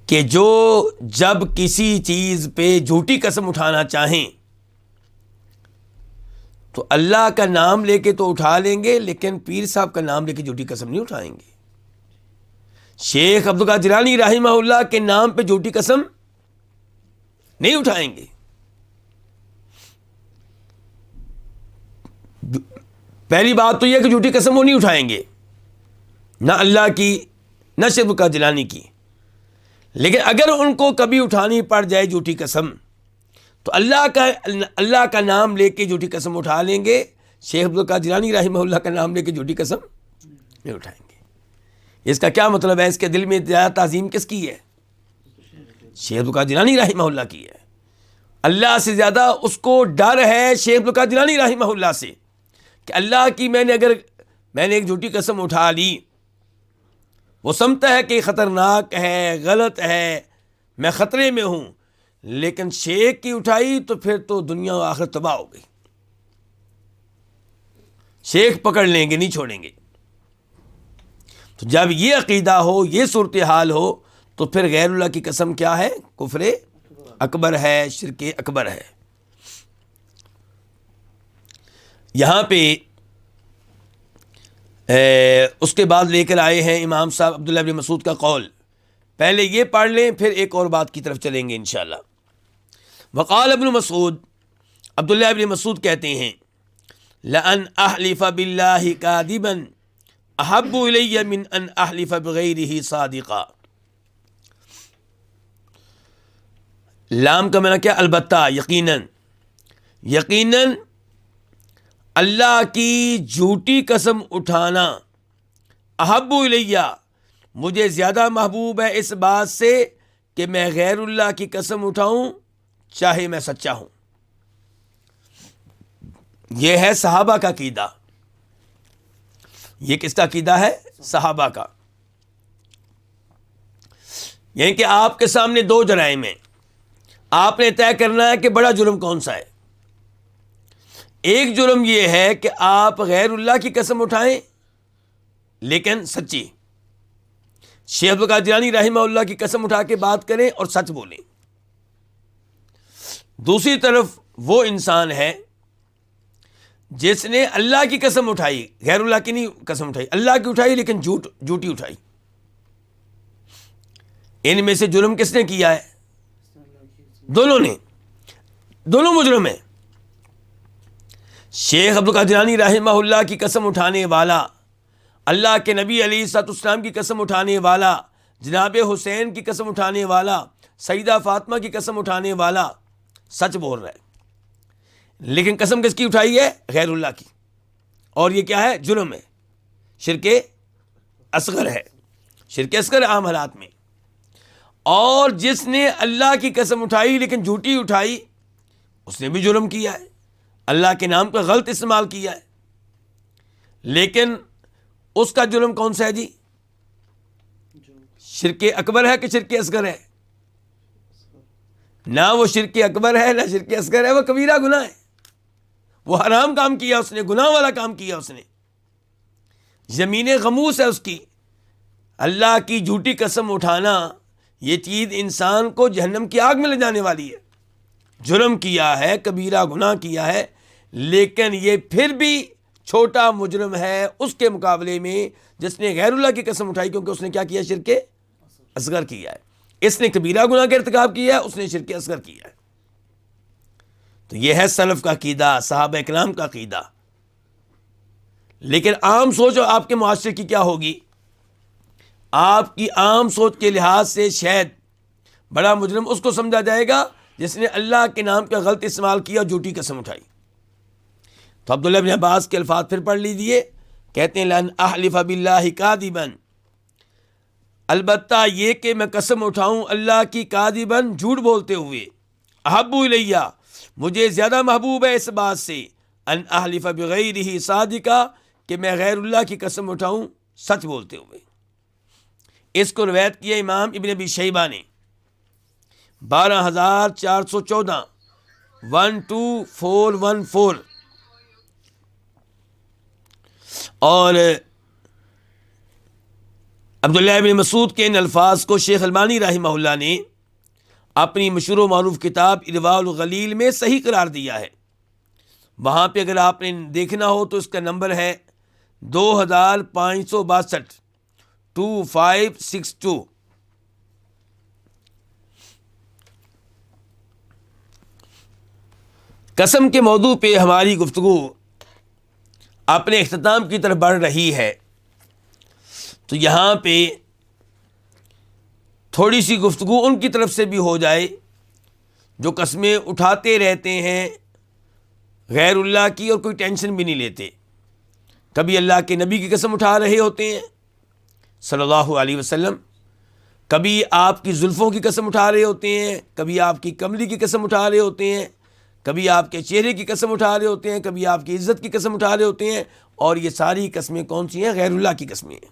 کہ جو جب کسی چیز پہ جھوٹی قسم اٹھانا چاہیں تو اللہ کا نام لے کے تو اٹھا لیں گے، لیکن پیر صاحب کا نام لے کے جھوٹی قسم نہیں اٹھائیں گے. شیخ عبدالقادر جیلانی رحمہ اللہ کے نام پہ جھوٹی قسم نہیں اٹھائیں گے. پہلی بات تو یہ کہ جھوٹی قسم وہ نہیں اٹھائیں گے، نہ اللہ کی نہ شیخ عبدالقادر جیلانی کی. لیکن اگر ان کو کبھی اٹھانی پڑ جائے جھوٹی قسم تو اللہ کا نام لے کے جھوٹی قسم اٹھا لیں گے. شیخ عبدالقادر جیلانی رحمہ اللہ کا نام لے کے جھوٹی قسم نہیں اٹھائیں گے. اس کا کیا مطلب ہے؟ اس کے دل میں زیادہ تعظیم کس کی ہے؟ شیخ عبدالقادر جیلانی رحمہ اللہ کی ہے. اللہ سے زیادہ اس کو ڈر ہے شیخ عبدالقادر جیلانی رحمہ اللہ سے کہ اللہ کی میں نے ایک جھوٹی قسم اٹھا لی، وہ سمجھتا ہے کہ یہ خطرناک ہے، غلط ہے، میں خطرے میں ہوں، لیکن شیخ کی اٹھائی تو پھر تو دنیا و آخرت تباہ ہو گئی. شیخ پکڑ لیں گے، نہیں چھوڑیں گے. تو جب یہ عقیدہ ہو، یہ صورتحال ہو، تو پھر غیر اللہ کی قسم کیا ہے؟ کفر اکبر ہے، شرک اکبر ہے. یہاں پہ اس کے بعد لے کر آئے ہیں امام صاحب عبداللہ بن مسعود کا قول. پہلے یہ پڑھ لیں، پھر ایک اور بات کی طرف چلیں گے انشاءاللہ. وقال ابن مسعود، عبداللہ ابن مسعود کہتے ہیں لَأَنْ أَحْلِفَ بِاللَّهِ كَاذِبًا أَحَبُّ إِلَيَّ مِنْ أَنْ أَحْلِفَ بِغَيْرِهِ صَادِقًا. لام کا معنی کیا؟ البتہ، یقیناً اللہ کی جھوٹی قسم اٹھانا احب الیہ، مجھے زیادہ محبوب ہے اس بات سے کہ میں غیر اللہ کی قسم اٹھاؤں چاہے میں سچا ہوں. یہ ہے صحابہ کا عقیدہ. یہ کس کا عقیدہ ہے؟ صحابہ کا. یعنی کہ آپ کے سامنے دو جرائم ہیں، آپ نے طے کرنا ہے کہ بڑا جرم کون سا ہے. ایک جرم یہ ہے کہ آپ غیر اللہ کی قسم اٹھائیں لیکن سچی، شیخ عبدالقادر جیلانی رحمہ اللہ کی قسم اٹھا کے بات کریں اور سچ بولیں. دوسری طرف وہ انسان ہے جس نے اللہ کی قسم اٹھائی، غیر اللہ کی نہیں قسم اٹھائی، اللہ کی اٹھائی لیکن جھوٹی اٹھائی. ان میں سے جرم کس نے کیا ہے؟ دونوں نے، دونوں مجرم ہیں. شیخ عبدالقادر جیلانی رحمہ اللہ کی قسم اٹھانے والا، اللہ کے نبی علیہ الصلوۃ والسلام کی قسم اٹھانے والا، جناب حسین کی قسم اٹھانے والا، سیدہ فاطمہ کی قسم اٹھانے والا سچ بول رہا ہے، لیکن قسم کس کی اٹھائی ہے؟ غیر اللہ کی. اور یہ کیا ہے؟ جرم ہے، شرک اصغر ہے، شرک اصغر عام حالات میں. اور جس نے اللہ کی قسم اٹھائی لیکن جھوٹی اٹھائی، اس نے بھی جرم کیا ہے، اللہ کے نام کا غلط استعمال کیا ہے. لیکن اس کا جرم کون سا ہے جی؟ شرک اکبر ہے کہ شرک اصغر ہے؟ نہ وہ شرک اکبر ہے نہ شرک اصغر ہے، وہ کبیرہ گناہ ہے. وہ حرام کام کیا اس نے، گناہ والا کام کیا اس نے، زمین غموس ہے اس کی. اللہ کی جھوٹی قسم اٹھانا یہ چیز انسان کو جہنم کی آگ میں لے جانے والی ہے. جرم کیا ہے، کبیرہ گناہ کیا ہے، لیکن یہ پھر بھی چھوٹا مجرم ہے اس کے مقابلے میں جس نے غیر اللہ کی قسم اٹھائی، کیونکہ اس نے کیا کیا؟ شرک اصغر کیا ہے. اس نے کبیرہ گناہ کا ارتکاب کیا ہے، اس نے شرک اصغر کیا ہے. تو یہ ہے سلف کا عقیدہ، صحابہ اکرام کا عقیدہ. لیکن عام سوچ آپ کے معاشرے کی کیا ہوگی؟ آپ کی عام سوچ کے لحاظ سے شاید بڑا مجرم اس کو سمجھا جائے گا جس نے اللہ کے نام کا غلط استعمال کیا، جھوٹی قسم اٹھائی. تو عبداللہ بن عباس کے الفاظ پھر پڑھ لیجیے. کہتے ہیں لَأَنْ أَحْلِفَ بِاللَّهِ كَاذِبًا، البتہ یہ کہ میں قسم اٹھاؤں اللہ کی، کاذباً جھوٹ بولتے ہوئے، احب الیہ مجھے زیادہ محبوب ہے اس بات سے، ان احلف بغیرہ صادقا کہ میں غیر اللہ کی قسم اٹھاؤں سچ بولتے ہوئے. اس کو روایت کیا امام ابن ابی شیبہ نے 12414 12414. اور عبداللہ ابن مسعود کے ان الفاظ کو شیخ البانی رحمہ اللہ نے اپنی مشہور و معروف کتاب ارواء الغلیل میں صحیح قرار دیا ہے. وہاں پہ اگر آپ نے دیکھنا ہو تو اس کا نمبر ہے 2562 2562. قسم کے موضوع پہ ہماری گفتگو اپنے اختتام کی طرف بڑھ رہی ہے، تو یہاں پہ تھوڑی سی گفتگو ان کی طرف سے بھی ہو جائے جو قسمیں اٹھاتے رہتے ہیں غیر اللہ کی اور کوئی ٹینشن بھی نہیں لیتے. کبھی اللہ کے نبی کی قسم اٹھا رہے ہوتے ہیں، صلی اللہ علیہ وسلم کبھی آپ کی زلفوں کی قسم اٹھا رہے ہوتے ہیں، کبھی آپ کی کملی کی قسم اٹھا رہے ہوتے ہیں، کبھی آپ کے چہرے کی قسم اٹھا رہے ہوتے ہیں، کبھی آپ کی عزت کی قسم اٹھا رہے ہوتے ہیں، اور یہ ساری قسمیں کون سی ہیں؟ غیر اللہ کی قسمیں ہیں۔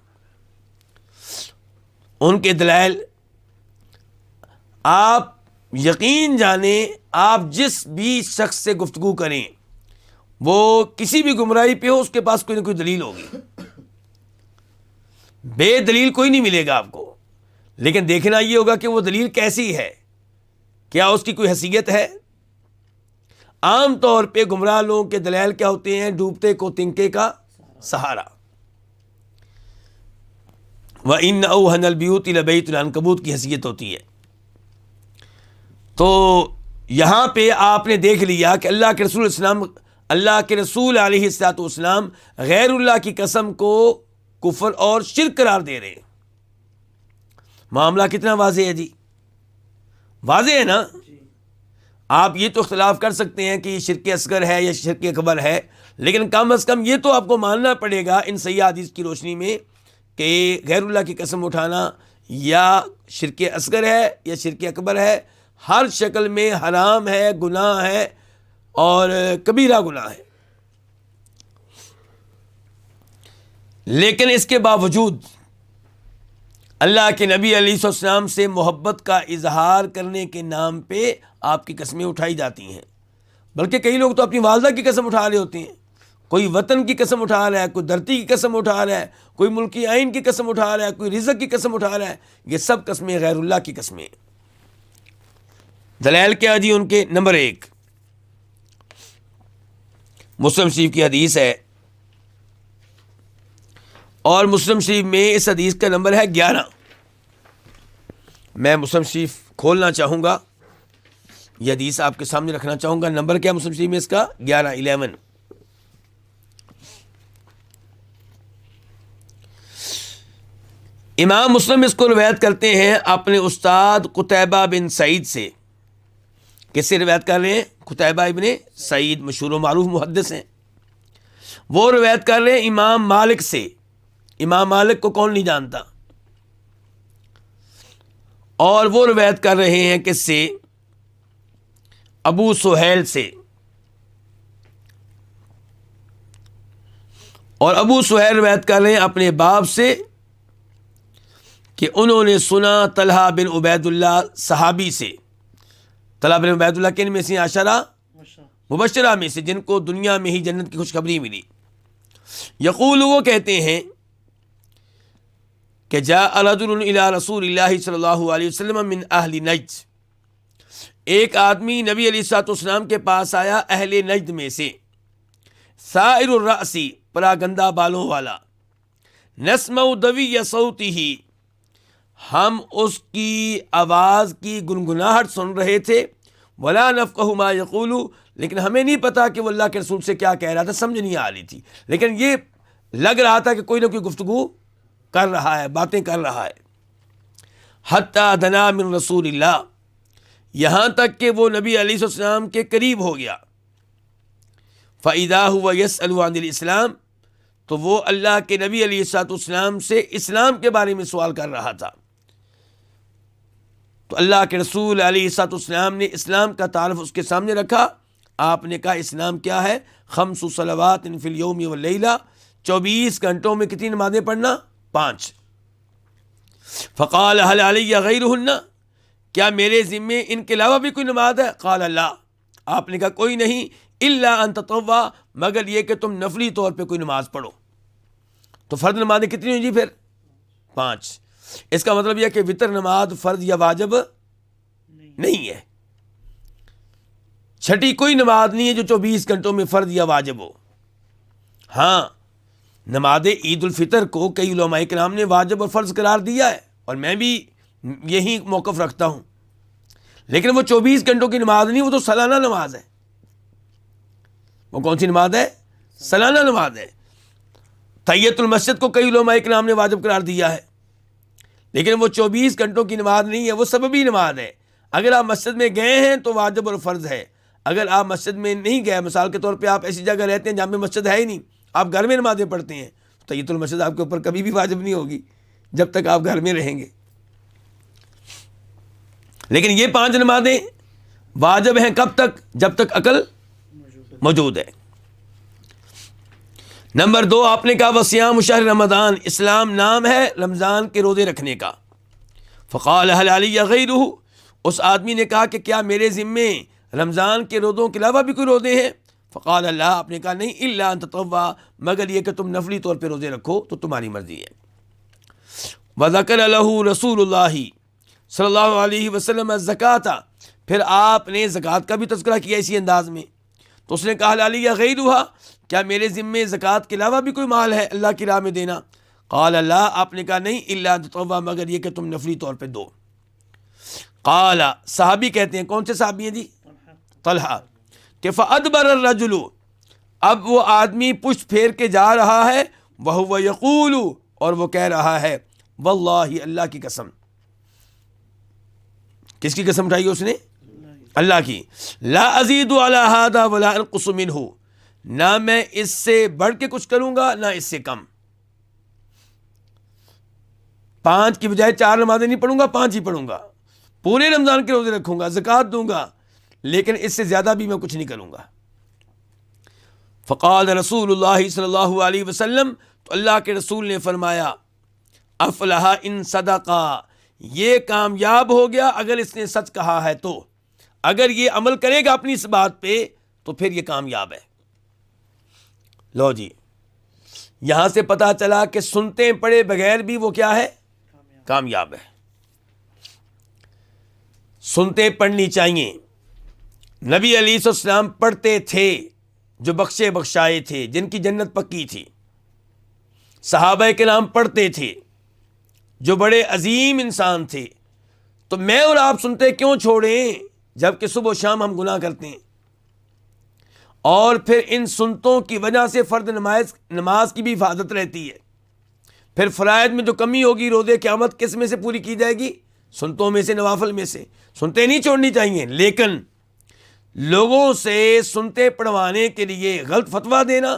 ان کے دلائل آپ یقین جانیں، آپ جس بھی شخص سے گفتگو کریں وہ کسی بھی گمراہی پہ ہو، اس کے پاس کوئی نہ کوئی دلیل ہوگی، بے دلیل کوئی نہیں ملے گا آپ کو، لیکن دیکھنا یہ ہوگا کہ وہ دلیل کیسی ہے، کیا اس کی کوئی حیثیت ہے۔ عام طور پہ گمراہ لوگوں کے دلائل کیا ہوتے ہیں؟ ڈوبتے کو تنکے کا سہارا۔ وَإِنَّ أَوْهَنَ الْبِيُوتِ لَبَيْتُ الْعَنكَبُوتِ کی حیثیت ہوتی ہے۔ تو یہاں پہ آپ نے دیکھ لیا کہ اللہ کے رسول علیہ الصلوۃ والسلام غیر اللہ کی قسم کو کفر اور شرک قرار دے رہے ہیں۔ معاملہ کتنا واضح ہے جی؟ واضح ہے نا؟ آپ یہ تو اختلاف کر سکتے ہیں کہ یہ شرک اصغر ہے یا شرک اکبر ہے، لیکن کم از کم یہ تو آپ کو ماننا پڑے گا ان صحیح حدیث کی روشنی میں کہ غیر اللہ کی قسم اٹھانا یا شرک اصغر ہے یا شرک اکبر ہے، ہر شکل میں حرام ہے، گناہ ہے اور کبیرہ گناہ ہے۔ لیکن اس کے باوجود اللہ کے نبی علیہ السلام سے محبت کا اظہار کرنے کے نام پہ آپ کی قسمیں اٹھائی جاتی ہیں، بلکہ کئی لوگ تو اپنی والدہ کی قسم اٹھا رہے ہوتے ہیں، کوئی وطن کی قسم اٹھا رہا ہے، کوئی دھرتی کی قسم اٹھا رہا ہے، کوئی ملکی آئین کی قسم اٹھا رہا ہے، کوئی رزق کی قسم اٹھا رہا ہے۔ یہ سب قسمیں غیر اللہ کی قسمیں۔ دلائل کیا جی ان کے؟ نمبر 1 مسلم شریف کی حدیث ہے، اور مسلم شریف میں اس حدیث کا نمبر ہے 11۔ میں مسلم شریف کھولنا چاہوں گا، یہ حدیث آپ کے سامنے رکھنا چاہوں گا۔ نمبر کیا مسلم شریف میں اس کا؟ 11۔ امام مسلم اس کو روایت کرتے ہیں اپنے استاد قتیبہ بن سعید سے۔ کس سے روایت کر رہے ہیں؟ قتیبہ ابن سعید، مشہور و معروف محدث ہیں۔ وہ روایت کر رہے ہیں امام مالک سے۔ امام مالک کو کون نہیں جانتا؟ اور وہ روایت کر رہے ہیں کس سے؟ ابو سہیل سے۔ اور ابو سہیل روایت کر رہے ہیں اپنے باپ سے کہ انہوں نے سنا طلحہ بن عبید اللہ صحابی سے۔ طلحہ بن عبید اللہ کن میں سے؟ عشرہ مبشرہ میں سے، جن کو دنیا میں ہی جنت کی خوشخبری ملی۔ یقول، وہ کہتے ہیں کہ جاء رجل الی رسول اللہ صلی اللہ علیہ وسلم من اہل نجد، ایک آدمی نبی علیہ الصلوۃ والسلام کے پاس آیا اہل نجد میں سے، سائر الرأس، پراگندہ بالوں والا، نسمع دوی صوتہ، ہم اس کی آواز کی گنگناہٹ سن رہے تھے، ولا نفقہ ما یقول، لیکن ہمیں نہیں پتا کہ وہ اللہ کے رسول سے کیا کہہ رہا تھا، سمجھ نہیں آ رہی تھی، لیکن یہ لگ رہا تھا کہ کوئی نہ کوئی گفتگو کر رہا ہے، باتیں کر رہا ہے۔ حتی دنا من رسول اللہ، یہاں تک کہ وہ نبی علیہ السلام کے قریب ہو گیا۔ فَإِذَا هُوَ يَسْأَلُ عَنِ الْإِسْلَامِ، تو وہ اللہ کے نبی علیہ السلام سے اسلام کے بارے میں سوال کر رہا تھا۔ تو اللہ کے رسول علیہ السلام نے اسلام کا تعارف اس کے سامنے رکھا۔ آپ نے کہا اسلام کیا ہے؟ 5 صلوات فی اليوم واللیلہ، 24 گھنٹوں میں کتنی نمازیں پڑھنا؟ 5۔ فقال هل علی غیرہن، کیا میرے ذمے ان کے علاوہ بھی کوئی نماز ہے؟ قال لا، آپ نے کہا کوئی نہیں، الا ان تطوع، مگر یہ کہ تم نفلی طور پہ کوئی نماز پڑھو۔ تو فرض نمازیں کتنی ہیں جی پھر؟ 5۔ اس کا مطلب یہ کہ وتر نماز فرض یا واجب نہیں ہے، چھٹی کوئی نماز نہیں ہے جو 24 گھنٹوں میں فرض یا واجب ہو۔ ہاں، نماز عید الفطر کو کئی علماء کرام نے واجب اور فرض قرار دیا ہے، اور میں بھی یہی موقف رکھتا ہوں، لیکن وہ 24 گھنٹوں کی نماز نہیں، وہ تو سالانہ نماز ہے۔ وہ کون سی نماز ہے؟ سالانہ نماز ہے۔ تحیۃ المسجد کو کئی علماء کرام نے واجب قرار دیا ہے، لیکن وہ 24 گھنٹوں کی نماز نہیں ہے، وہ سببی نماز ہے۔ اگر آپ مسجد میں گئے ہیں تو واجب اور فرض ہے، اگر آپ مسجد میں نہیں گئے، مثال کے طور پہ آپ ایسی جگہ رہتے ہیں جہاں پہ مسجد ہے ہی نہیں، آپ گھر میں نمازیں پڑھتے ہیں، تو تحیۃ المسجد آپ کے اوپر کبھی بھی واجب نہیں ہوگی، جب تک آپ گھر میں رہیں گے. لیکن یہ 5 نمازیں واجب ہیں کب تک؟ جب تک عقل موجود ہے. نمبر 2 آپ نے کہا وصیام شہر رمضان، اسلام نام ہے رمضان کے روزے رکھنے کا. فقال هل علی غیرہ، اس آدمی نے کہا کہ کیا میرے ذمے رمضان کے روزوں کے علاوہ بھی کوئی روزے ہیں؟ فقال اللہ، آپ نے کہا نہیں، الا ان تطوع، مگر یہ کہ تم نفلی طور پہ روزے رکھو تو تمہاری مرضی ہے. وذکر له رسول اللہ صلی اللہ علیہ وسلم الزکاۃ، پھر آپ نے زکوٰۃ کا بھی تذکرہ کیا اسی انداز میں. تو اس نے کہا هل علی غیرہ، کیا میرے ذمے زکوٰۃ کے علاوہ بھی کوئی مال ہے اللہ کی راہ میں دینا؟ قال اللہ، آپ نے کہا نہیں، الا ان تطوع، مگر یہ کہ تم نفلی طور پہ دو. قال، صحابی کہتے ہیں، کون سے صحابی ہیں جی؟ طلحہ، کہ فادبر الرجل، اب وہ آدمی پشت پھیر کے جا رہا ہے، وہو یقول، اور وہ کہہ رہا ہے، واللہ، اللہ کی قسم. کس کی قسم اٹھائی اس نے؟ اللہ کی. لا ازید علی ھذا ولا انقص منہ، نہ میں اس سے بڑھ کے کچھ کروں گا نہ اس سے کم. 5 کی بجائے 4 نمازیں نہیں پڑھوں گا، 5 ہی پڑھوں گا. پورے رمضان کے روزے رکھوں گا، زکوٰۃ دوں گا، لیکن اس سے زیادہ بھی میں کچھ نہیں کروں گا. فقال رسول اللہ صلی اللہ علیہ وسلم، تو اللہ کے رسول نے فرمایا، افلح ان صدقہ، یہ کامیاب ہو گیا اگر اس نے سچ کہا ہے تو. اگر یہ عمل کرے گا اپنی اس بات پہ تو پھر یہ کامیاب ہے. لو جی، یہاں سے پتا چلا کہ سنتے پڑھے بغیر بھی وہ کیا ہے؟ کامیاب ہے. سنتے پڑھنی چاہیے. نبی علیہ السلام پڑھتے تھے، جو بخشے بخشائے تھے، جن کی جنت پکی تھی. صحابہ کرام پڑھتے تھے، جو بڑے عظیم انسان تھے. تو میں اور آپ سنتے کیوں چھوڑیں جبکہ صبح و شام ہم گناہ کرتے ہیں؟ اور پھر ان سنتوں کی وجہ سے فرض نماز کی بھی حفاظت رہتی ہے. پھر فرائض میں جو کمی ہوگی روزے قیامت کس میں سے پوری کی جائے گی؟ سنتوں میں سے، نوافل میں سے. سنتے نہیں چھوڑنی چاہیے، لیکن لوگوں سے سنتے پڑھوانے کے لیے غلط فتویٰ دینا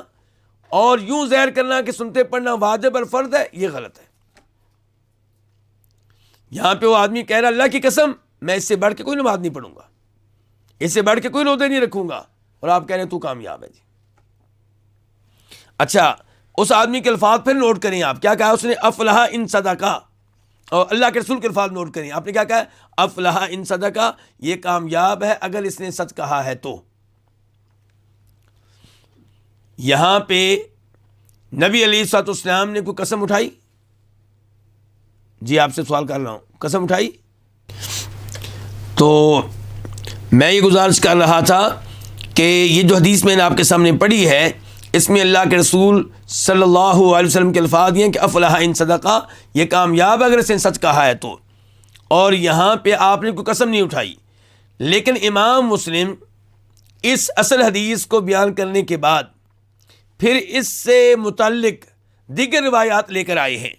اور یوں ظاہر کرنا کہ سنتے پڑھنا واجب اور فرض ہے، یہ غلط ہے. یہاں پہ وہ آدمی کہہ رہا اللہ کی قسم میں اس سے بڑھ کے کوئی نماز نہیں پڑھوں گا، اس سے بڑھ کے کوئی روزے نہیں رکھوں گا، اور آپ کہہ رہے ہیں تو کامیاب ہے جی. اچھا، اس آدمی کے الفاظ پھر نوٹ کریں. آپ کیا کہا اس نے؟ افلح ان صدقہ. اور اللہ کے رسول کے الفاظ نوٹ کریں. آپ نے کیا کہا؟ افلح ان صدقہ، یہ کامیاب ہے اگر اس نے سچ کہا ہے تو. یہاں پہ نبی علیہ الصلوۃ والسلام نے کوئی قسم اٹھائی؟ جی آپ سے سوال کر رہا ہوں، قسم اٹھائی؟ تو میں یہ گزارش کر رہا تھا کہ یہ جو حدیث میں نے آپ کے سامنے پڑھی ہے، اس میں اللہ کے رسول صلی اللہ علیہ وسلم کے الفاظ یہ ہیں کہ افلح ان صدقہ، یہ کامیاب اگر اس نے سچ کہا ہے تو. اور یہاں پہ آپ نے کوئی قسم نہیں اٹھائی. لیکن امام مسلم اس اصل حدیث کو بیان کرنے کے بعد پھر اس سے متعلق دیگر روایات لے کر آئے ہیں.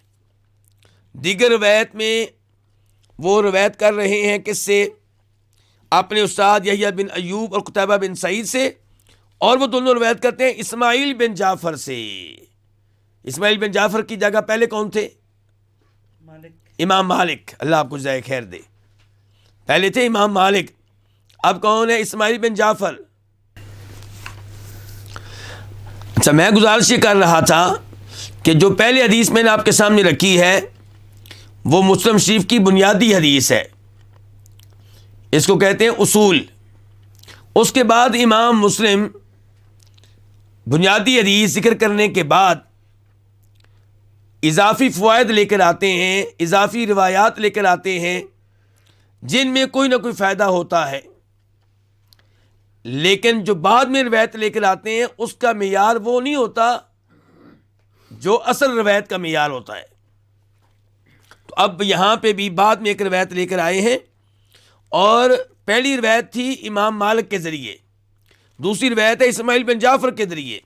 دیگر روایت میں وہ روایت کر رہے ہیں کس سے؟ اپنے استاد یحییٰ بن ایوب اور قتیبہ بن سعید سے، اور وہ دونوں روایت کرتے ہیں اسماعیل بن جعفر سے. اسماعیل بن جعفر کی جگہ پہلے کون تھے؟ امام مالک، اللہ آپ کو جزائے خیر دے. پہلے تھے امام مالک، اب کون ہے؟ اسماعیل بن جعفر. اچھا، میں گزارش یہ کر رہا تھا کہ جو پہلی حدیث میں نے آپ کے سامنے رکھی ہے وہ مسلم شریف کی بنیادی حدیث ہے، اس کو کہتے ہیں اصول. اس کے بعد امام مسلم بنیادی حدیث ذکر کرنے کے بعد اضافی فوائد لے کر آتے ہیں، اضافی روایات لے کر آتے ہیں جن میں کوئی نہ کوئی فائدہ ہوتا ہے. لیکن جو بعد میں روایت لے کر آتے ہیں اس کا معیار وہ نہیں ہوتا جو اصل روایت کا معیار ہوتا ہے. تو اب یہاں پہ بھی بعد میں ایک روایت لے کر آئے ہیں، اور پہلی روایت تھی امام مالک کے ذریعے، دوسری روایت ہے اسماعیل بن جعفر کے ذریعے.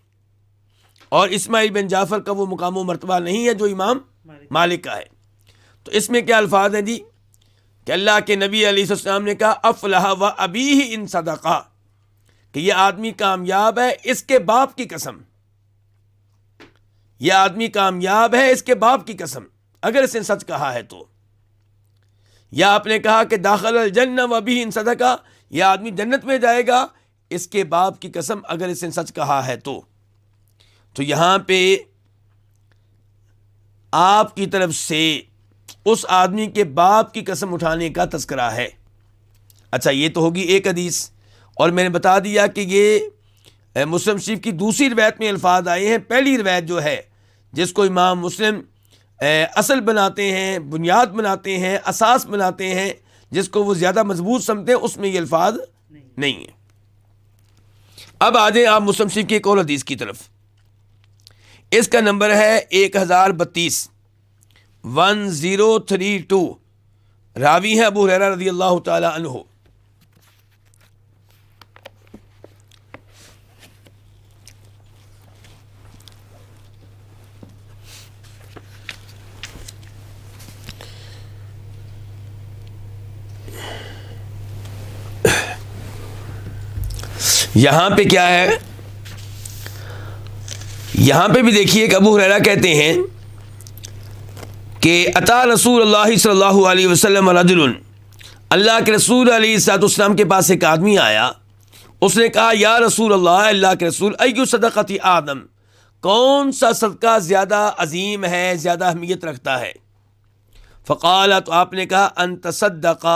اور اسماعیل بن جعفر کا وہ مقام و مرتبہ نہیں ہے جو امام مالک کا ہے. تو اس میں کیا الفاظ ہیں جی؟ کہ اللہ کے نبی علیہ السلام نے کہا افلح و ابیہ ان صدقہ، کہ یہ آدمی کامیاب ہے اس کے باپ کی قسم. یہ آدمی کامیاب ہے اس کے باپ کی قسم اگر اس نے سچ کہا ہے تو. یا آپ نے کہا کہ داخل الجنہ و بھی ان صدقہ، یہ آدمی جنت میں جائے گا اس کے باپ کی قسم اگر اس نے سچ کہا ہے تو یہاں پہ آپ کی طرف سے اس آدمی کے باپ کی قسم اٹھانے کا تذکرہ ہے. اچھا، یہ تو ہوگی ایک حدیث، اور میں نے بتا دیا کہ یہ مسلم شریف کی دوسری روایت میں الفاظ آئے ہیں. پہلی روایت جو ہے جس کو امام مسلم اصل بناتے ہیں، بنیاد بناتے ہیں، اساس بناتے ہیں، جس کو وہ زیادہ مضبوط سمجھتے ہیں، اس میں یہ الفاظ نہیں ہیں. اب آ جائیں آپ مسلم شریف کی ایک اور حدیث کی طرف. اس کا نمبر ہے 1032 1032. راوی ہے ابو ہریرہ رضی اللہ تعالی عنہ. یہاں پہ کیا ہے، یہاں پہ بھی دیکھیے کہ ابو ہریرہ کہتے ہیں کہ اتا رسول اللہ صلی اللہ علیہ وسلم رجل، اللہ کے رسول علیہ الصلوۃ والسلام کے پاس ایک آدمی آیا. اس نے کہا یا رسول اللہ، اللہ کے رسول، ایو صدقۃ آدم، کون سا صدقہ زیادہ عظیم ہے، زیادہ اہمیت رکھتا ہے؟ فقال، تو آپ نے کہا ان تصدق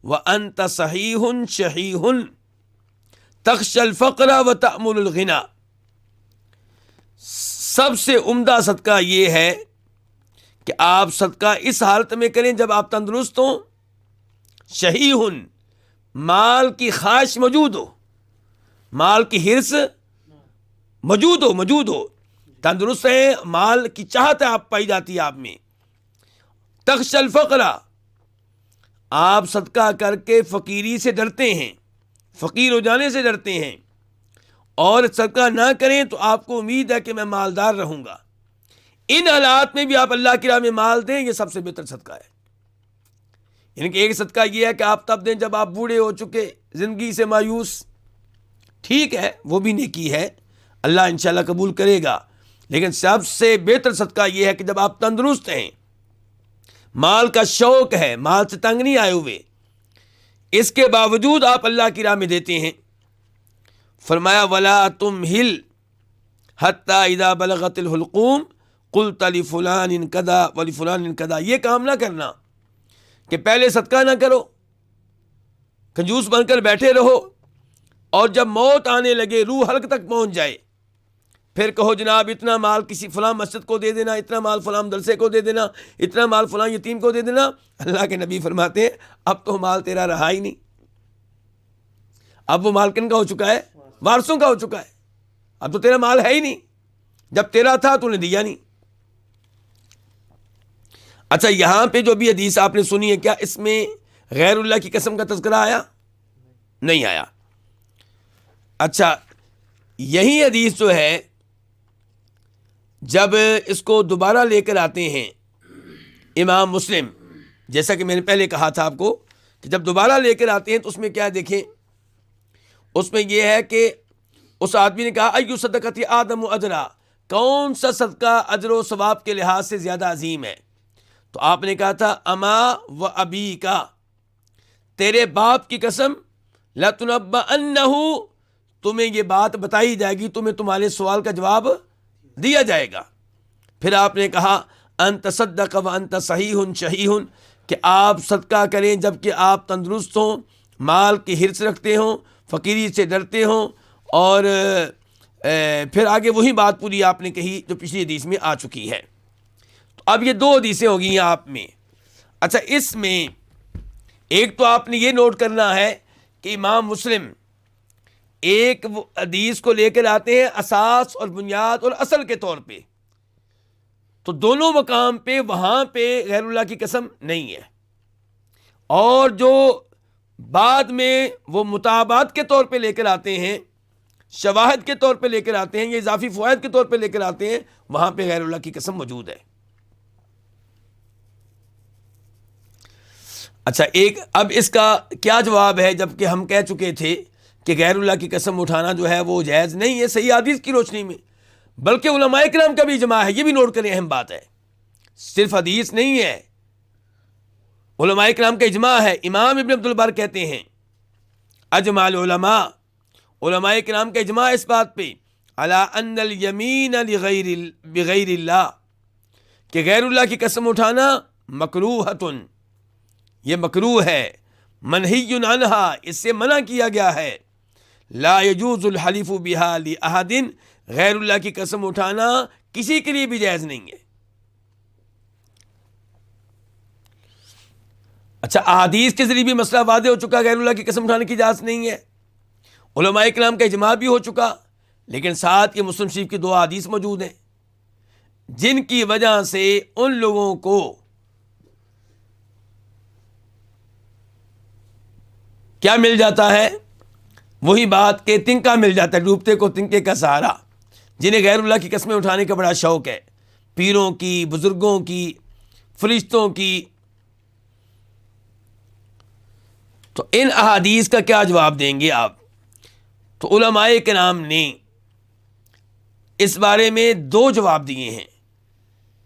وانت صحیح شحیح تخشى الفقر وتأمل الغنى. سب سے عمدہ صدقہ یہ ہے کہ آپ صدقہ اس حالت میں کریں جب آپ تندرست ہوں، شحیح، مال کی خواہش موجود ہو، مال کی حرص موجود ہو، تندرست ہیں، مال کی چاہت آپ پائی جاتی ہے آپ میں. تخشى الفقر، آپ صدقہ کر کے فقیری سے ڈرتے ہیں، فقیر ہو جانے سے ڈرتے ہیں، اور صدقہ نہ کریں تو آپ کو امید ہے کہ میں مالدار رہوں گا. ان حالات میں بھی آپ اللہ کی راہ میں مال دیں، یہ سب سے بہتر صدقہ ہے. یعنی کہ ایک صدقہ یہ ہے کہ آپ تب دیں جب آپ بوڑھے ہو چکے، زندگی سے مایوس، ٹھیک ہے، وہ بھی نیکی ہے، اللہ انشاءاللہ قبول کرے گا. لیکن سب سے بہتر صدقہ یہ ہے کہ جب آپ تندرست ہیں، مال کا شوق ہے، مال سے تنگ نہیں آئے ہوئے، اس کے باوجود آپ اللہ کی راہ میں دیتے ہیں. فرمایا ولا تمہل حتی اذا بلغت الحلقوم قلت لفلان کذا ولفلان کذا. یہ کام نہ کرنا کہ پہلے صدقہ نہ کرو، کنجوس بن کر بیٹھے رہو، اور جب موت آنے لگے، روح حلق تک پہنچ جائے، پھر کہو جناب اتنا مال کسی فلاں مسجد کو دے دینا، اتنا مال فلاں مدرسے کو دے دینا، اتنا مال فلاں یتیم کو دے دینا. اللہ کے نبی فرماتے ہیں اب تو مال تیرا رہا ہی نہیں، اب وہ مال کن کا ہو چکا ہے؟ وارثوں کا ہو چکا ہے. اب تو تیرا مال ہے ہی نہیں، جب تیرا تھا تو نے دیا نہیں. اچھا، یہاں پہ جو ابھی حدیث آپ نے سنی ہے، کیا اس میں غیر اللہ کی قسم کا تذکرہ آیا؟ نہیں آیا. اچھا، یہی حدیث جو ہے جب اس کو دوبارہ لے کر آتے ہیں امام مسلم، جیسا کہ میں نے پہلے کہا تھا آپ کو کہ جب دوبارہ لے کر آتے ہیں تو اس میں کیا دیکھیں، اس میں یہ ہے کہ اس آدمی نے کہا ایو صدقۃ آدم اجرا، کون سا صدقہ اجر و ثواب کے لحاظ سے زیادہ عظیم ہے؟ تو آپ نے کہا تھا اما و ابی کا، تیرے باپ کی قسم، لتنبأنہ، تمہیں یہ بات بتائی جائے گی، تمہیں تمہارے سوال کا جواب دیا جائے گا. پھر آپ نے کہا ان تصدق وانت صحیح شحیح، کہ آپ صدقہ کریں جب کہ آپ تندرست ہوں، مال کی حرص رکھتے ہوں، فقیری سے ڈرتے ہوں. اور پھر آگے وہی بات پوری آپ نے کہی جو پچھلی حدیث میں آ چکی ہے. تو اب یہ دو حدیثیں ہو گئی ہیں آپ میں. اچھا، اس میں ایک تو آپ نے یہ نوٹ کرنا ہے کہ امام مسلم ایک حدیث کو لے کر آتے ہیں اساس اور بنیاد اور اصل کے طور پہ، تو دونوں مقام پہ وہاں پہ غیر اللہ کی قسم نہیں ہے، اور جو بعد میں وہ متابعت کے طور پہ لے کر آتے ہیں، شواہد کے طور پہ لے کر آتے ہیں، یہ اضافی فوائد کے طور پہ لے کر آتے ہیں، وہاں پہ غیر اللہ کی قسم موجود ہے. اچھا، ایک اب اس کا کیا جواب ہے، جب کہ ہم کہہ چکے تھے کہ غیر اللہ کی قسم اٹھانا جو ہے وہ جائز نہیں ہے صحیح حدیث کی روشنی میں، بلکہ علماء کرام کا بھی اجماع ہے. یہ بھی نوٹ کریں، اہم بات ہے. صرف حدیث نہیں ہے، علماء کرام کا اجماع ہے. امام ابن عبد البر کہتے ہیں اجماع العلماء، علماء کرام کا اجماع اس بات پہ علی ان الیمین بغیر اللہ، کہ غیر اللہ کی قسم اٹھانا مکروہۃ، یہ مکروہ ہے، منہی عنہا، اس سے منع کیا گیا ہے. لا یجوز الحلف بہا لأحد، غیر اللہ کی قسم اٹھانا کسی کے لیے بھی جائز نہیں ہے. اچھا، احادیث کے ذریعے بھی مسئلہ واضح ہو چکا، غیر اللہ کی قسم اٹھانے کی اجازت نہیں ہے. علماء کرام کا اجماع بھی ہو چکا، لیکن ساتھ یہ مسلم شریف کی 2 احادیث موجود ہیں جن کی وجہ سے ان لوگوں کو کیا مل جاتا ہے؟ وہی بات کہ تنکا مل جاتا ہے، ڈوبتے کو تنکے کا سہارا. جنہیں غیر اللہ کی قسمیں اٹھانے کا بڑا شوق ہے، پیروں کی، بزرگوں کی، فرشتوں کی. تو ان احادیث کا کیا جواب دیں گے آپ؟ تو علماء کرام نے اس بارے میں 2 جواب دیے ہیں،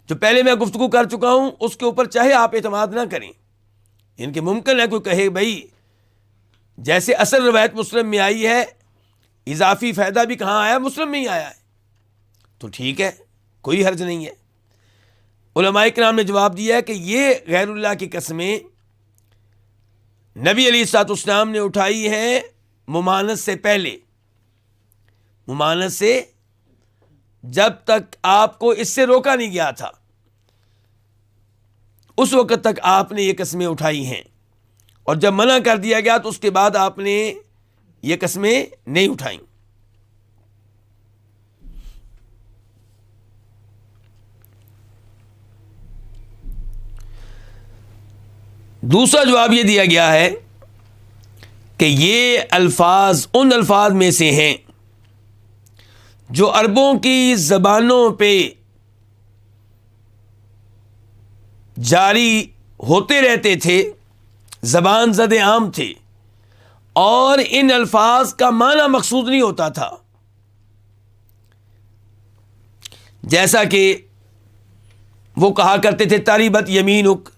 جو پہلے میں گفتگو کر چکا ہوں. اس کے اوپر چاہے آپ اعتماد نہ کریں، ان کے ممکن ہے کوئی کہے بھائی جیسے اصل روایت مسلم میں آئی ہے، اضافی فائدہ بھی کہاں آیا؟ مسلم میں ہی آیا ہے. تو ٹھیک ہے، کوئی حرج نہیں ہے. علماء کرام نے جواب دیا ہے کہ یہ غیر اللہ کی قسمیں نبی علیہ الصلوۃ والسلام نے اٹھائی ہیں ممانعت سے پہلے، ممانعت سے جب تک آپ کو اس سے روکا نہیں گیا تھا، اس وقت تک آپ نے یہ قسمیں اٹھائی ہیں، اور جب منع کر دیا گیا تو اس کے بعد آپ نے یہ قسمیں نہیں اٹھائیں. دوسرا جواب یہ دیا گیا ہے کہ یہ الفاظ ان الفاظ میں سے ہیں جو عربوں کی زبانوں پہ جاری ہوتے رہتے تھے، زبان زد عام تھے، اور ان الفاظ کا معنی مقصود نہیں ہوتا تھا. جیسا کہ وہ کہا کرتے تھے تریبت یمینک.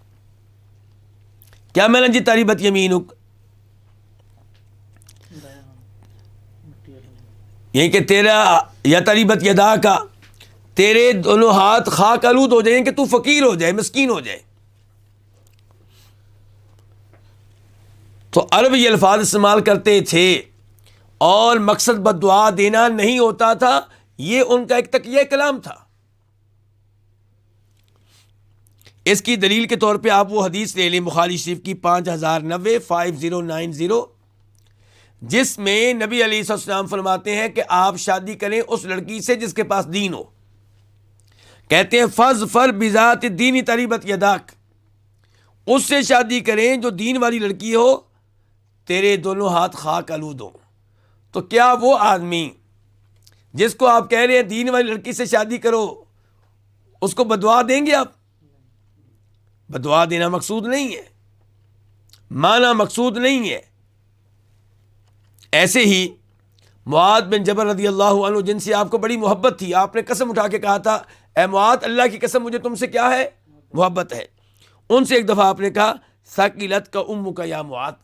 کیا معنی جی تریبت یمینک؟ یہ کہ تیرا یا تریبت یدا کا، تیرے دونوں ہاتھ خاک آلود ہو جائیں، کہ تو فقیر ہو جائے، مسکین ہو جائے. تو عرب یہ الفاظ استعمال کرتے تھے، اور مقصد بد دعا دینا نہیں ہوتا تھا، یہ ان کا ایک تقیہ کلام تھا. اس کی دلیل کے طور پہ آپ وہ حدیث لے لیں بخاری شریف کی 5090 جس میں نبی علیہ السلام فرماتے ہیں کہ آپ شادی کریں اس لڑکی سے جس کے پاس دین ہو. کہتے ہیں فظفر بذات الدین تریبت یداک، اس سے شادی کریں جو دین والی لڑکی ہو، تیرے دونوں ہاتھ خاک آلود ہوں. تو کیا وہ آدمی جس کو آپ کہہ رہے ہیں دین والی لڑکی سے شادی کرو، اس کو بدعا دیں گے آپ؟ بدعا دینا مقصود نہیں ہے، معنی مقصود نہیں ہے. ایسے ہی معاذ بن جبل رضی اللہ عنہ، جن سے آپ کو بڑی محبت تھی، آپ نے قسم اٹھا کے کہا تھا اے معاذ اللہ کی قسم مجھے تم سے کیا ہے؟ محبت ہے. ان سے ایک دفعہ آپ نے کہا ثقلت کا امک یا معاذ،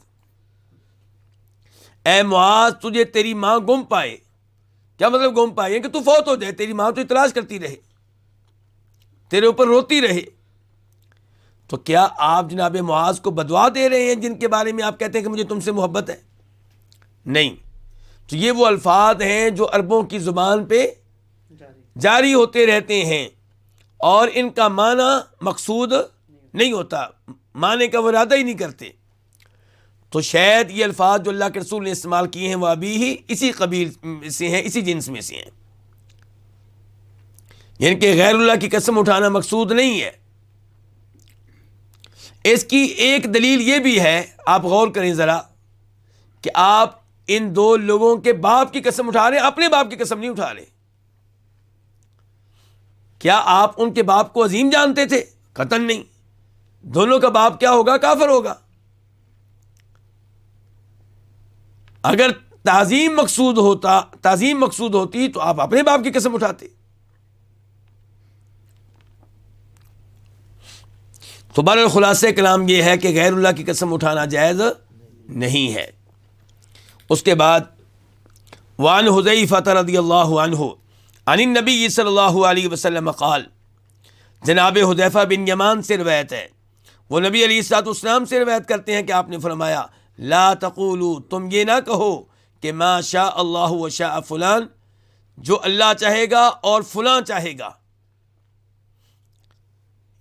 اے معاذ تجھے تیری ماں گم پائے. کیا مطلب گم پائے؟ کہ تو فوت ہو جائے، تیری ماں تو تلاش کرتی رہے، تیرے اوپر روتی رہے. تو کیا آپ جناب معاذ کو بدعا دے رہے ہیں جن کے بارے میں آپ کہتے ہیں کہ مجھے تم سے محبت ہے؟ نہیں. تو یہ وہ الفاظ ہیں جو عربوں کی زبان پہ جاری ہوتے رہتے ہیں، اور ان کا معنی مقصود نہیں ہوتا، معنی کا وہ ارادہ ہی نہیں کرتے. تو شاید یہ الفاظ جو اللہ کے رسول نے استعمال کیے ہیں وہ ابھی ہی اسی قبیل سے ہیں، اسی جنس میں سے ہیں، یعنی کہ غیر اللہ کی قسم اٹھانا مقصود نہیں ہے. اس کی ایک دلیل یہ بھی ہے، آپ غور کریں ذرا، کہ آپ ان 2 لوگوں کے باپ کی قسم اٹھا رہے ہیں، اپنے باپ کی قسم نہیں اٹھا رہے. کیا آپ ان کے باپ کو عظیم جانتے تھے؟ قطعاً نہیں. دونوں کا باپ کیا ہوگا؟ کافر ہوگا. اگر تعظیم مقصود ہوتی تو آپ اپنے باپ کی قسم اٹھاتے. تو بہرحال خلاصہ کلام یہ ہے کہ غیر اللہ کی قسم اٹھانا جائز نہیں ہے۔ اس کے بعد وعن حذیفہ رضی اللہ عنہ عن النبی صلی اللہ علیہ وسلم قال، جناب حذیفہ بن یمان سے روایت ہے، وہ نبی علیہ الصلوۃ والسلام سے روایت کرتے ہیں کہ آپ نے فرمایا لا تقولوا، تم یہ نہ کہو کہ ما شاء اللہ و شاء فلان، جو اللہ چاہے گا اور فلاں چاہے گا۔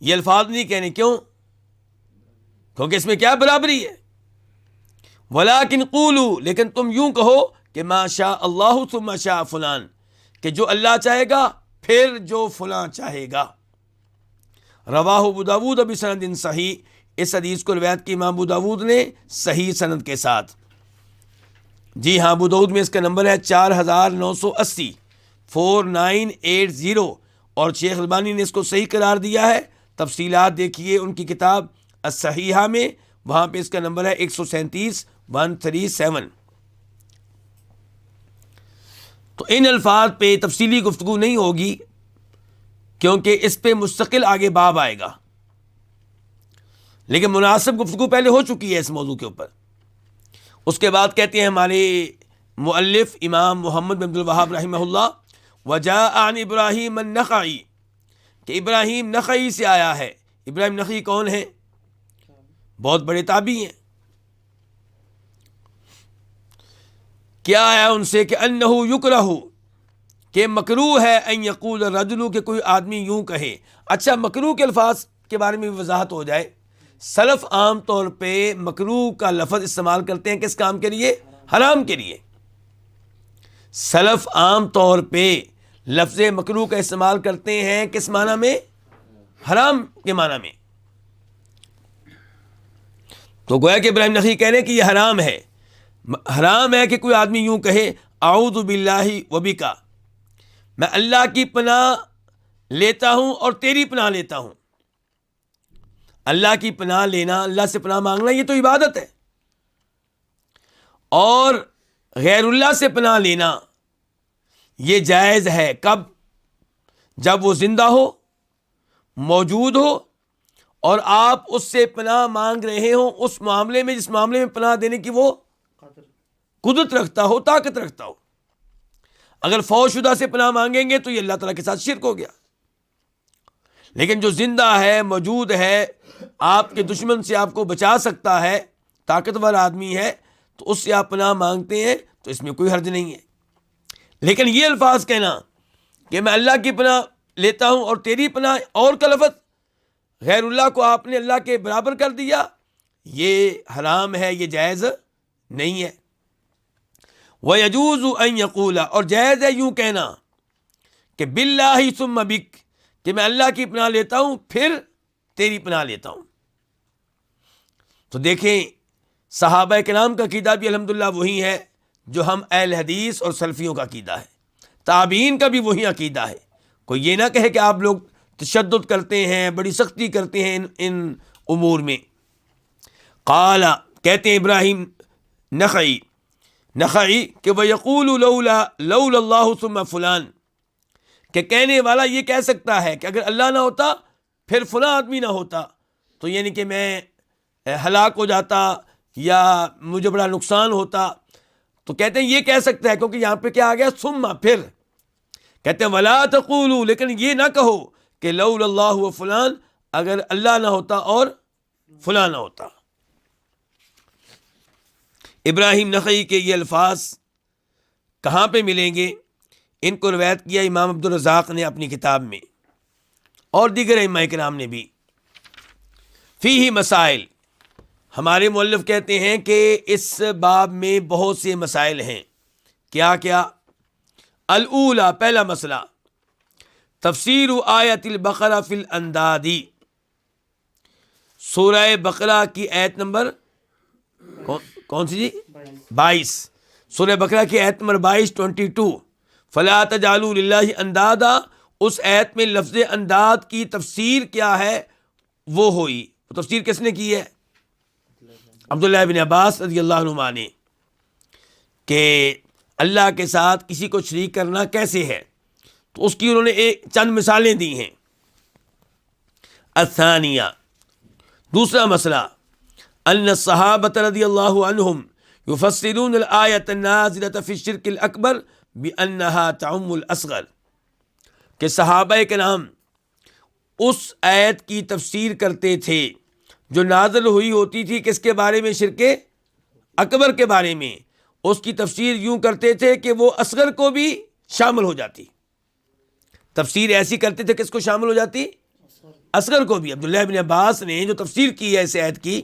یہ الفاظ نہیں کہنے، کیوں؟ کیونکہ اس میں کیا برابری ہے۔ ولیکن قولوا، لیکن تم یوں کہو کہ ما شاء اللہ ثم شاء فلان، کہ جو اللہ چاہے گا پھر جو فلاں چاہے گا۔ رواہ ابو داود بسند صحیح، اس حدیث کو روایت کی امام ابو داود نے صحیح سند کے ساتھ۔ جی ہاں، ابو داود میں اس کا نمبر ہے 4980 4980، اور شیخ البانی نے اس کو صحیح قرار دیا ہے۔ تفصیلات دیکھیے ان کی کتاب الصحیحہ میں، وہاں پہ اس کا نمبر ہے 137 137۔ تو ان الفاظ پہ تفصیلی گفتگو نہیں ہوگی کیونکہ اس پہ مستقل آگے باب آئے گا، لیکن مناسب گفتگو پہلے ہو چکی ہے اس موضوع کے اوپر۔ اس کے بعد کہتے ہیں ہمارے مؤلف امام محمد بن عبد الوہاب رحمہ اللہ، وجاء عن ابراہیم النخعی، کہ ابراہیم نخعی سے آیا ہے۔ ابراہیم نخعی کون ہیں؟ بہت بڑے تابعی ہیں۔ کیا آیا ان سے کہ انہ یکرہ، کہ مکروہ ہے ان یقول الرجل، کہ کوئی آدمی یوں کہے۔ اچھا، مکروہ کے الفاظ کے بارے میں بھی وضاحت ہو جائے۔ سلف عام طور پہ مکروہ کا لفظ استعمال کرتے ہیں کس کام کے لیے؟ حرام کے لیے۔ سلف عام طور پہ لفظ مکروہ کا استعمال کرتے ہیں کس معنی میں؟ حرام کے معنی میں۔ تو گویا کہ ابراہیم نخعی کہہ رہے ہیں کہ یہ حرام ہے۔ حرام ہے کہ کوئی آدمی یوں کہے اعوذ باللہ وبکا، میں اللہ کی پناہ لیتا ہوں اور تیری پناہ لیتا ہوں۔ اللہ کی پناہ لینا، اللہ سے پناہ مانگنا، یہ تو عبادت ہے۔ اور غیر اللہ سے پناہ لینا یہ جائز ہے، کب؟ جب وہ زندہ ہو، موجود ہو، اور آپ اس سے پناہ مانگ رہے ہوں اس معاملے میں جس معاملے میں پناہ دینے کی وہ قدرت رکھتا ہو، طاقت رکھتا ہو۔ اگر فوت شدہ سے پناہ مانگیں گے تو یہ اللہ تعالیٰ کے ساتھ شرک ہو گیا۔ لیکن جو زندہ ہے، موجود ہے، آپ کے دشمن سے آپ کو بچا سکتا ہے، طاقتور آدمی ہے، تو اس سے آپ پناہ مانگتے ہیں تو اس میں کوئی حرج نہیں ہے۔ لیکن یہ الفاظ کہنا کہ میں اللہ کی پناہ لیتا ہوں اور تیری پناہ، اور کا لفظ غیر اللہ کو آپ نے اللہ کے برابر کر دیا، یہ حرام ہے، یہ جائز نہیں ہے۔ وَيَجُوزُ أَن يَقُولَ، اور جائز ہے یوں کہنا کہ بِاللَّهِ ثُمَّ بِكَ، کہ میں اللہ کی پناہ لیتا ہوں پھر تیری پناہ لیتا ہوں۔ تو دیکھیں صحابہ کرام کا عقیدہ بھی الحمدللہ وہی ہے جو ہم اہل حدیث اور سلفیوں کا عقیدہ ہے، تابعین کا بھی وہی عقیدہ ہے۔ کوئی یہ نہ کہے کہ آپ لوگ تشدد کرتے ہیں، بڑی سختی کرتے ہیں ان امور میں۔ قال، کہتے ہیں ابراہیم نخعی کہ وَيَقُولُ لَوْلَا اللَّهُ ثُمَّ فُلَانٌ، کہ کہنے والا یہ کہہ سکتا ہے کہ اگر اللہ نہ ہوتا پھر فلاں آدمی نہ ہوتا، تو یعنی کہ میں ہلاک ہو جاتا یا مجھے بڑا نقصان ہوتا۔ تو کہتے ہیں یہ کہہ سکتا ہے، کیونکہ یہاں پہ کیا آ گیا؟ ثم، پھر۔ کہتے ہیں وَلَا تَقُولُوا، لیکن یہ نہ کہو کہ لولا اللہ و فلان، اگر اللہ نہ ہوتا اور فلاں نہ ہوتا۔ ابراہیم نخعی کے یہ الفاظ کہاں پہ ملیں گے؟ ان کو روایت کیا امام عبدالرزاق نے اپنی کتاب میں، اور دیگر ائمہ کرام نے بھی۔ فیہ مسائل، ہمارے مؤلف کہتے ہیں کہ اس باب میں بہت سے مسائل ہیں۔ کیا کیا؟ الاولی، پہلا مسئلہ، تفسیر آیت البقرہ فی الاندادی، سورہ بقرہ کی آیت نمبر کون سی جی؟ 22، سورہ بقرہ کی آیت نمبر 22 فلا تجعلوا للہ اندادا، اس آیت میں لفظ انداد کی تفسیر کیا ہے وہ ہوئی۔ وہ تفسیر کس نے کی ہے؟ عبداللہ بن عباس رضی اللہ عنہما نے، کہ اللہ کے ساتھ کسی کو شریک کرنا کیسے ہے، تو اس کی انہوں نے چند مثالیں دی ہیں۔ الثانیہ، دوسرا مسئلہ ان الصحابۃ رضی اللہ عنہم یفسرون الآیۃ النازلۃ فی الشرک الاکبر بانہا تعم الاصغر، کہ صحابہ کرام اس آیت کی تفسیر کرتے تھے جو نازل ہوئی ہوتی تھی کس کے بارے میں؟ شرک اکبر کے بارے میں. اس کی تفسیر یوں کرتے تھے کہ وہ اصغر کو بھی شامل ہو جاتی. تفسیر ایسی کرتے تھے کس کو شامل ہو جاتی؟ اصغر کو بھی. عبداللہ ابن عباس نے جو تفسیر کی ہے اس آیت کی،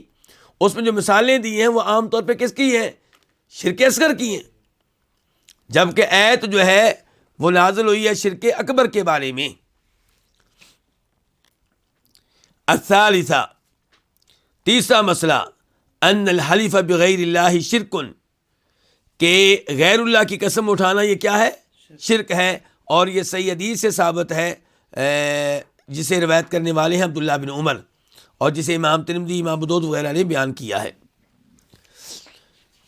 اس میں جو مثالیں دی ہیں وہ عام طور پہ کس کی ہیں؟ شرک اصغر کی ہیں، جبکہ آیت جو ہے وہ نازل ہوئی ہے شرک اکبر کے بارے میں. الثالثہ، تیسرا مسئلہ ان الحلف بغیر اللہ شرک، کہ غیر اللہ کی قسم اٹھانا یہ کیا ہے؟ شرک ہے. اور یہ صحیح حدیث سے ثابت ہے جسے روایت کرنے والے ہیں عبداللہ بن عمر، اور جسے امام ترمذی، امام ابو داؤد وغیرہ نے بیان کیا ہے.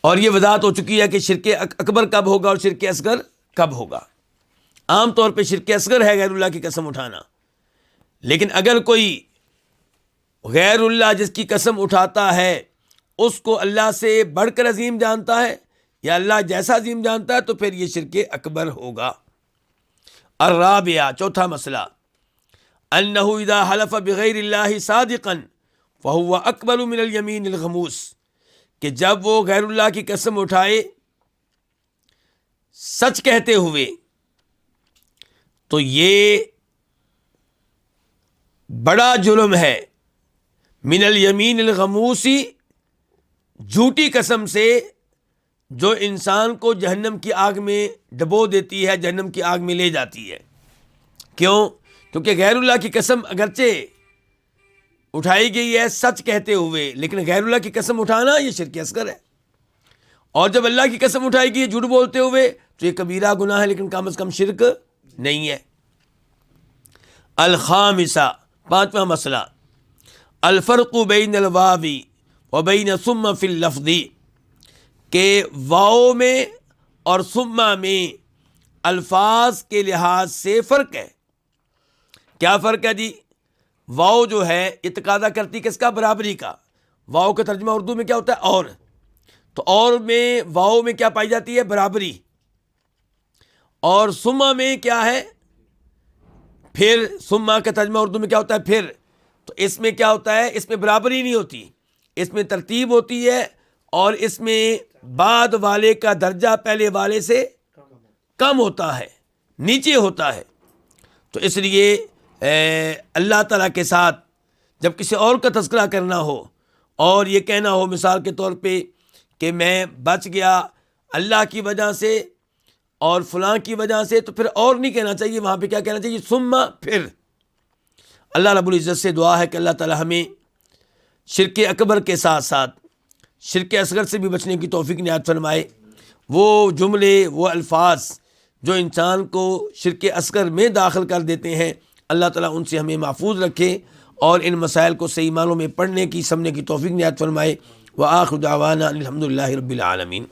اور یہ وضاحت ہو چکی ہے کہ شرک اکبر کب ہوگا اور شرک اصغر کب ہوگا. عام طور پہ شرک اصغر ہے غیر اللہ کی قسم اٹھانا، لیکن اگر کوئی غیر اللہ جس کی قسم اٹھاتا ہے اس کو اللہ سے بڑھ کر عظیم جانتا ہے یا اللہ جیسا عظیم جانتا ہے تو پھر یہ شرک اکبر ہوگا. الرابعہ، چوتھا مسئلہ انہ اذا حلف بغیر اللہ صادقا فہو اکبر من الیمین الغموس، کہ جب وہ غیر اللہ کی قسم اٹھائے سچ کہتے ہوئے تو یہ بڑا جرم ہے من الیمین الغموسی، جھوٹی قسم سے جو انسان کو جہنم کی آگ میں ڈبو دیتی ہے، جہنم کی آگ میں لے جاتی ہے. کیوں؟ کیونکہ غیر اللہ کی قسم اگرچہ اٹھائی گئی ہے سچ کہتے ہوئے، لیکن غیر اللہ کی قسم اٹھانا یہ شرک اصغر ہے. اور جب اللہ کی قسم اٹھائی گئی ہے جھوٹ بولتے ہوئے تو یہ کبیرہ گناہ ہے، لیکن کم از کم شرک نہیں ہے. الخامسہ، پانچواں مسئلہ الفرق بین الواو و بین ثم فی اللفظ، کہ واو میں اور ثم میں الفاظ کے لحاظ سے فرق ہے. کیا فرق ہے جی؟ واو جو ہے یہ تقاضا کرتی کس کا؟ برابری کا. واو کا ترجمہ اردو میں کیا ہوتا ہے؟ اور. تو اور میں واو میں کیا پائی جاتی ہے؟ برابری. اور ثم میں کیا ہے؟ پھر. ثم کا ترجمہ اردو میں کیا ہوتا ہے؟ پھر. تو اس میں کیا ہوتا ہے؟ اس میں برابری نہیں ہوتی، اس میں ترتیب ہوتی ہے، اور اس میں بعد والے کا درجہ پہلے والے سے کم ہوتا ہے، نیچے ہوتا ہے. تو اس لیے اللہ تعالیٰ کے ساتھ جب کسی اور کا تذکرہ کرنا ہو اور یہ کہنا ہو مثال کے طور پہ کہ میں بچ گیا اللہ کی وجہ سے اور فلاں کی وجہ سے، تو پھر اور نہیں کہنا چاہیے، وہاں پہ کیا کہنا چاہیے؟ ثم، پھر. اللہ رب العزت سے دعا ہے کہ اللہ تعالیٰ ہمیں شرک اکبر کے ساتھ ساتھ شرک اصغر سے بھی بچنے کی توفیق عنایت فرمائے. وہ جملے، وہ الفاظ جو انسان کو شرک اصغر میں داخل کر دیتے ہیں، اللہ تعالیٰ ان سے ہمیں محفوظ رکھے اور ان مسائل کو صحیح معنوں میں پڑھنے کی، سمجھنے کی توفیق عنایت فرمائے. وآخر دعوانا الحمد للہ رب العالمین.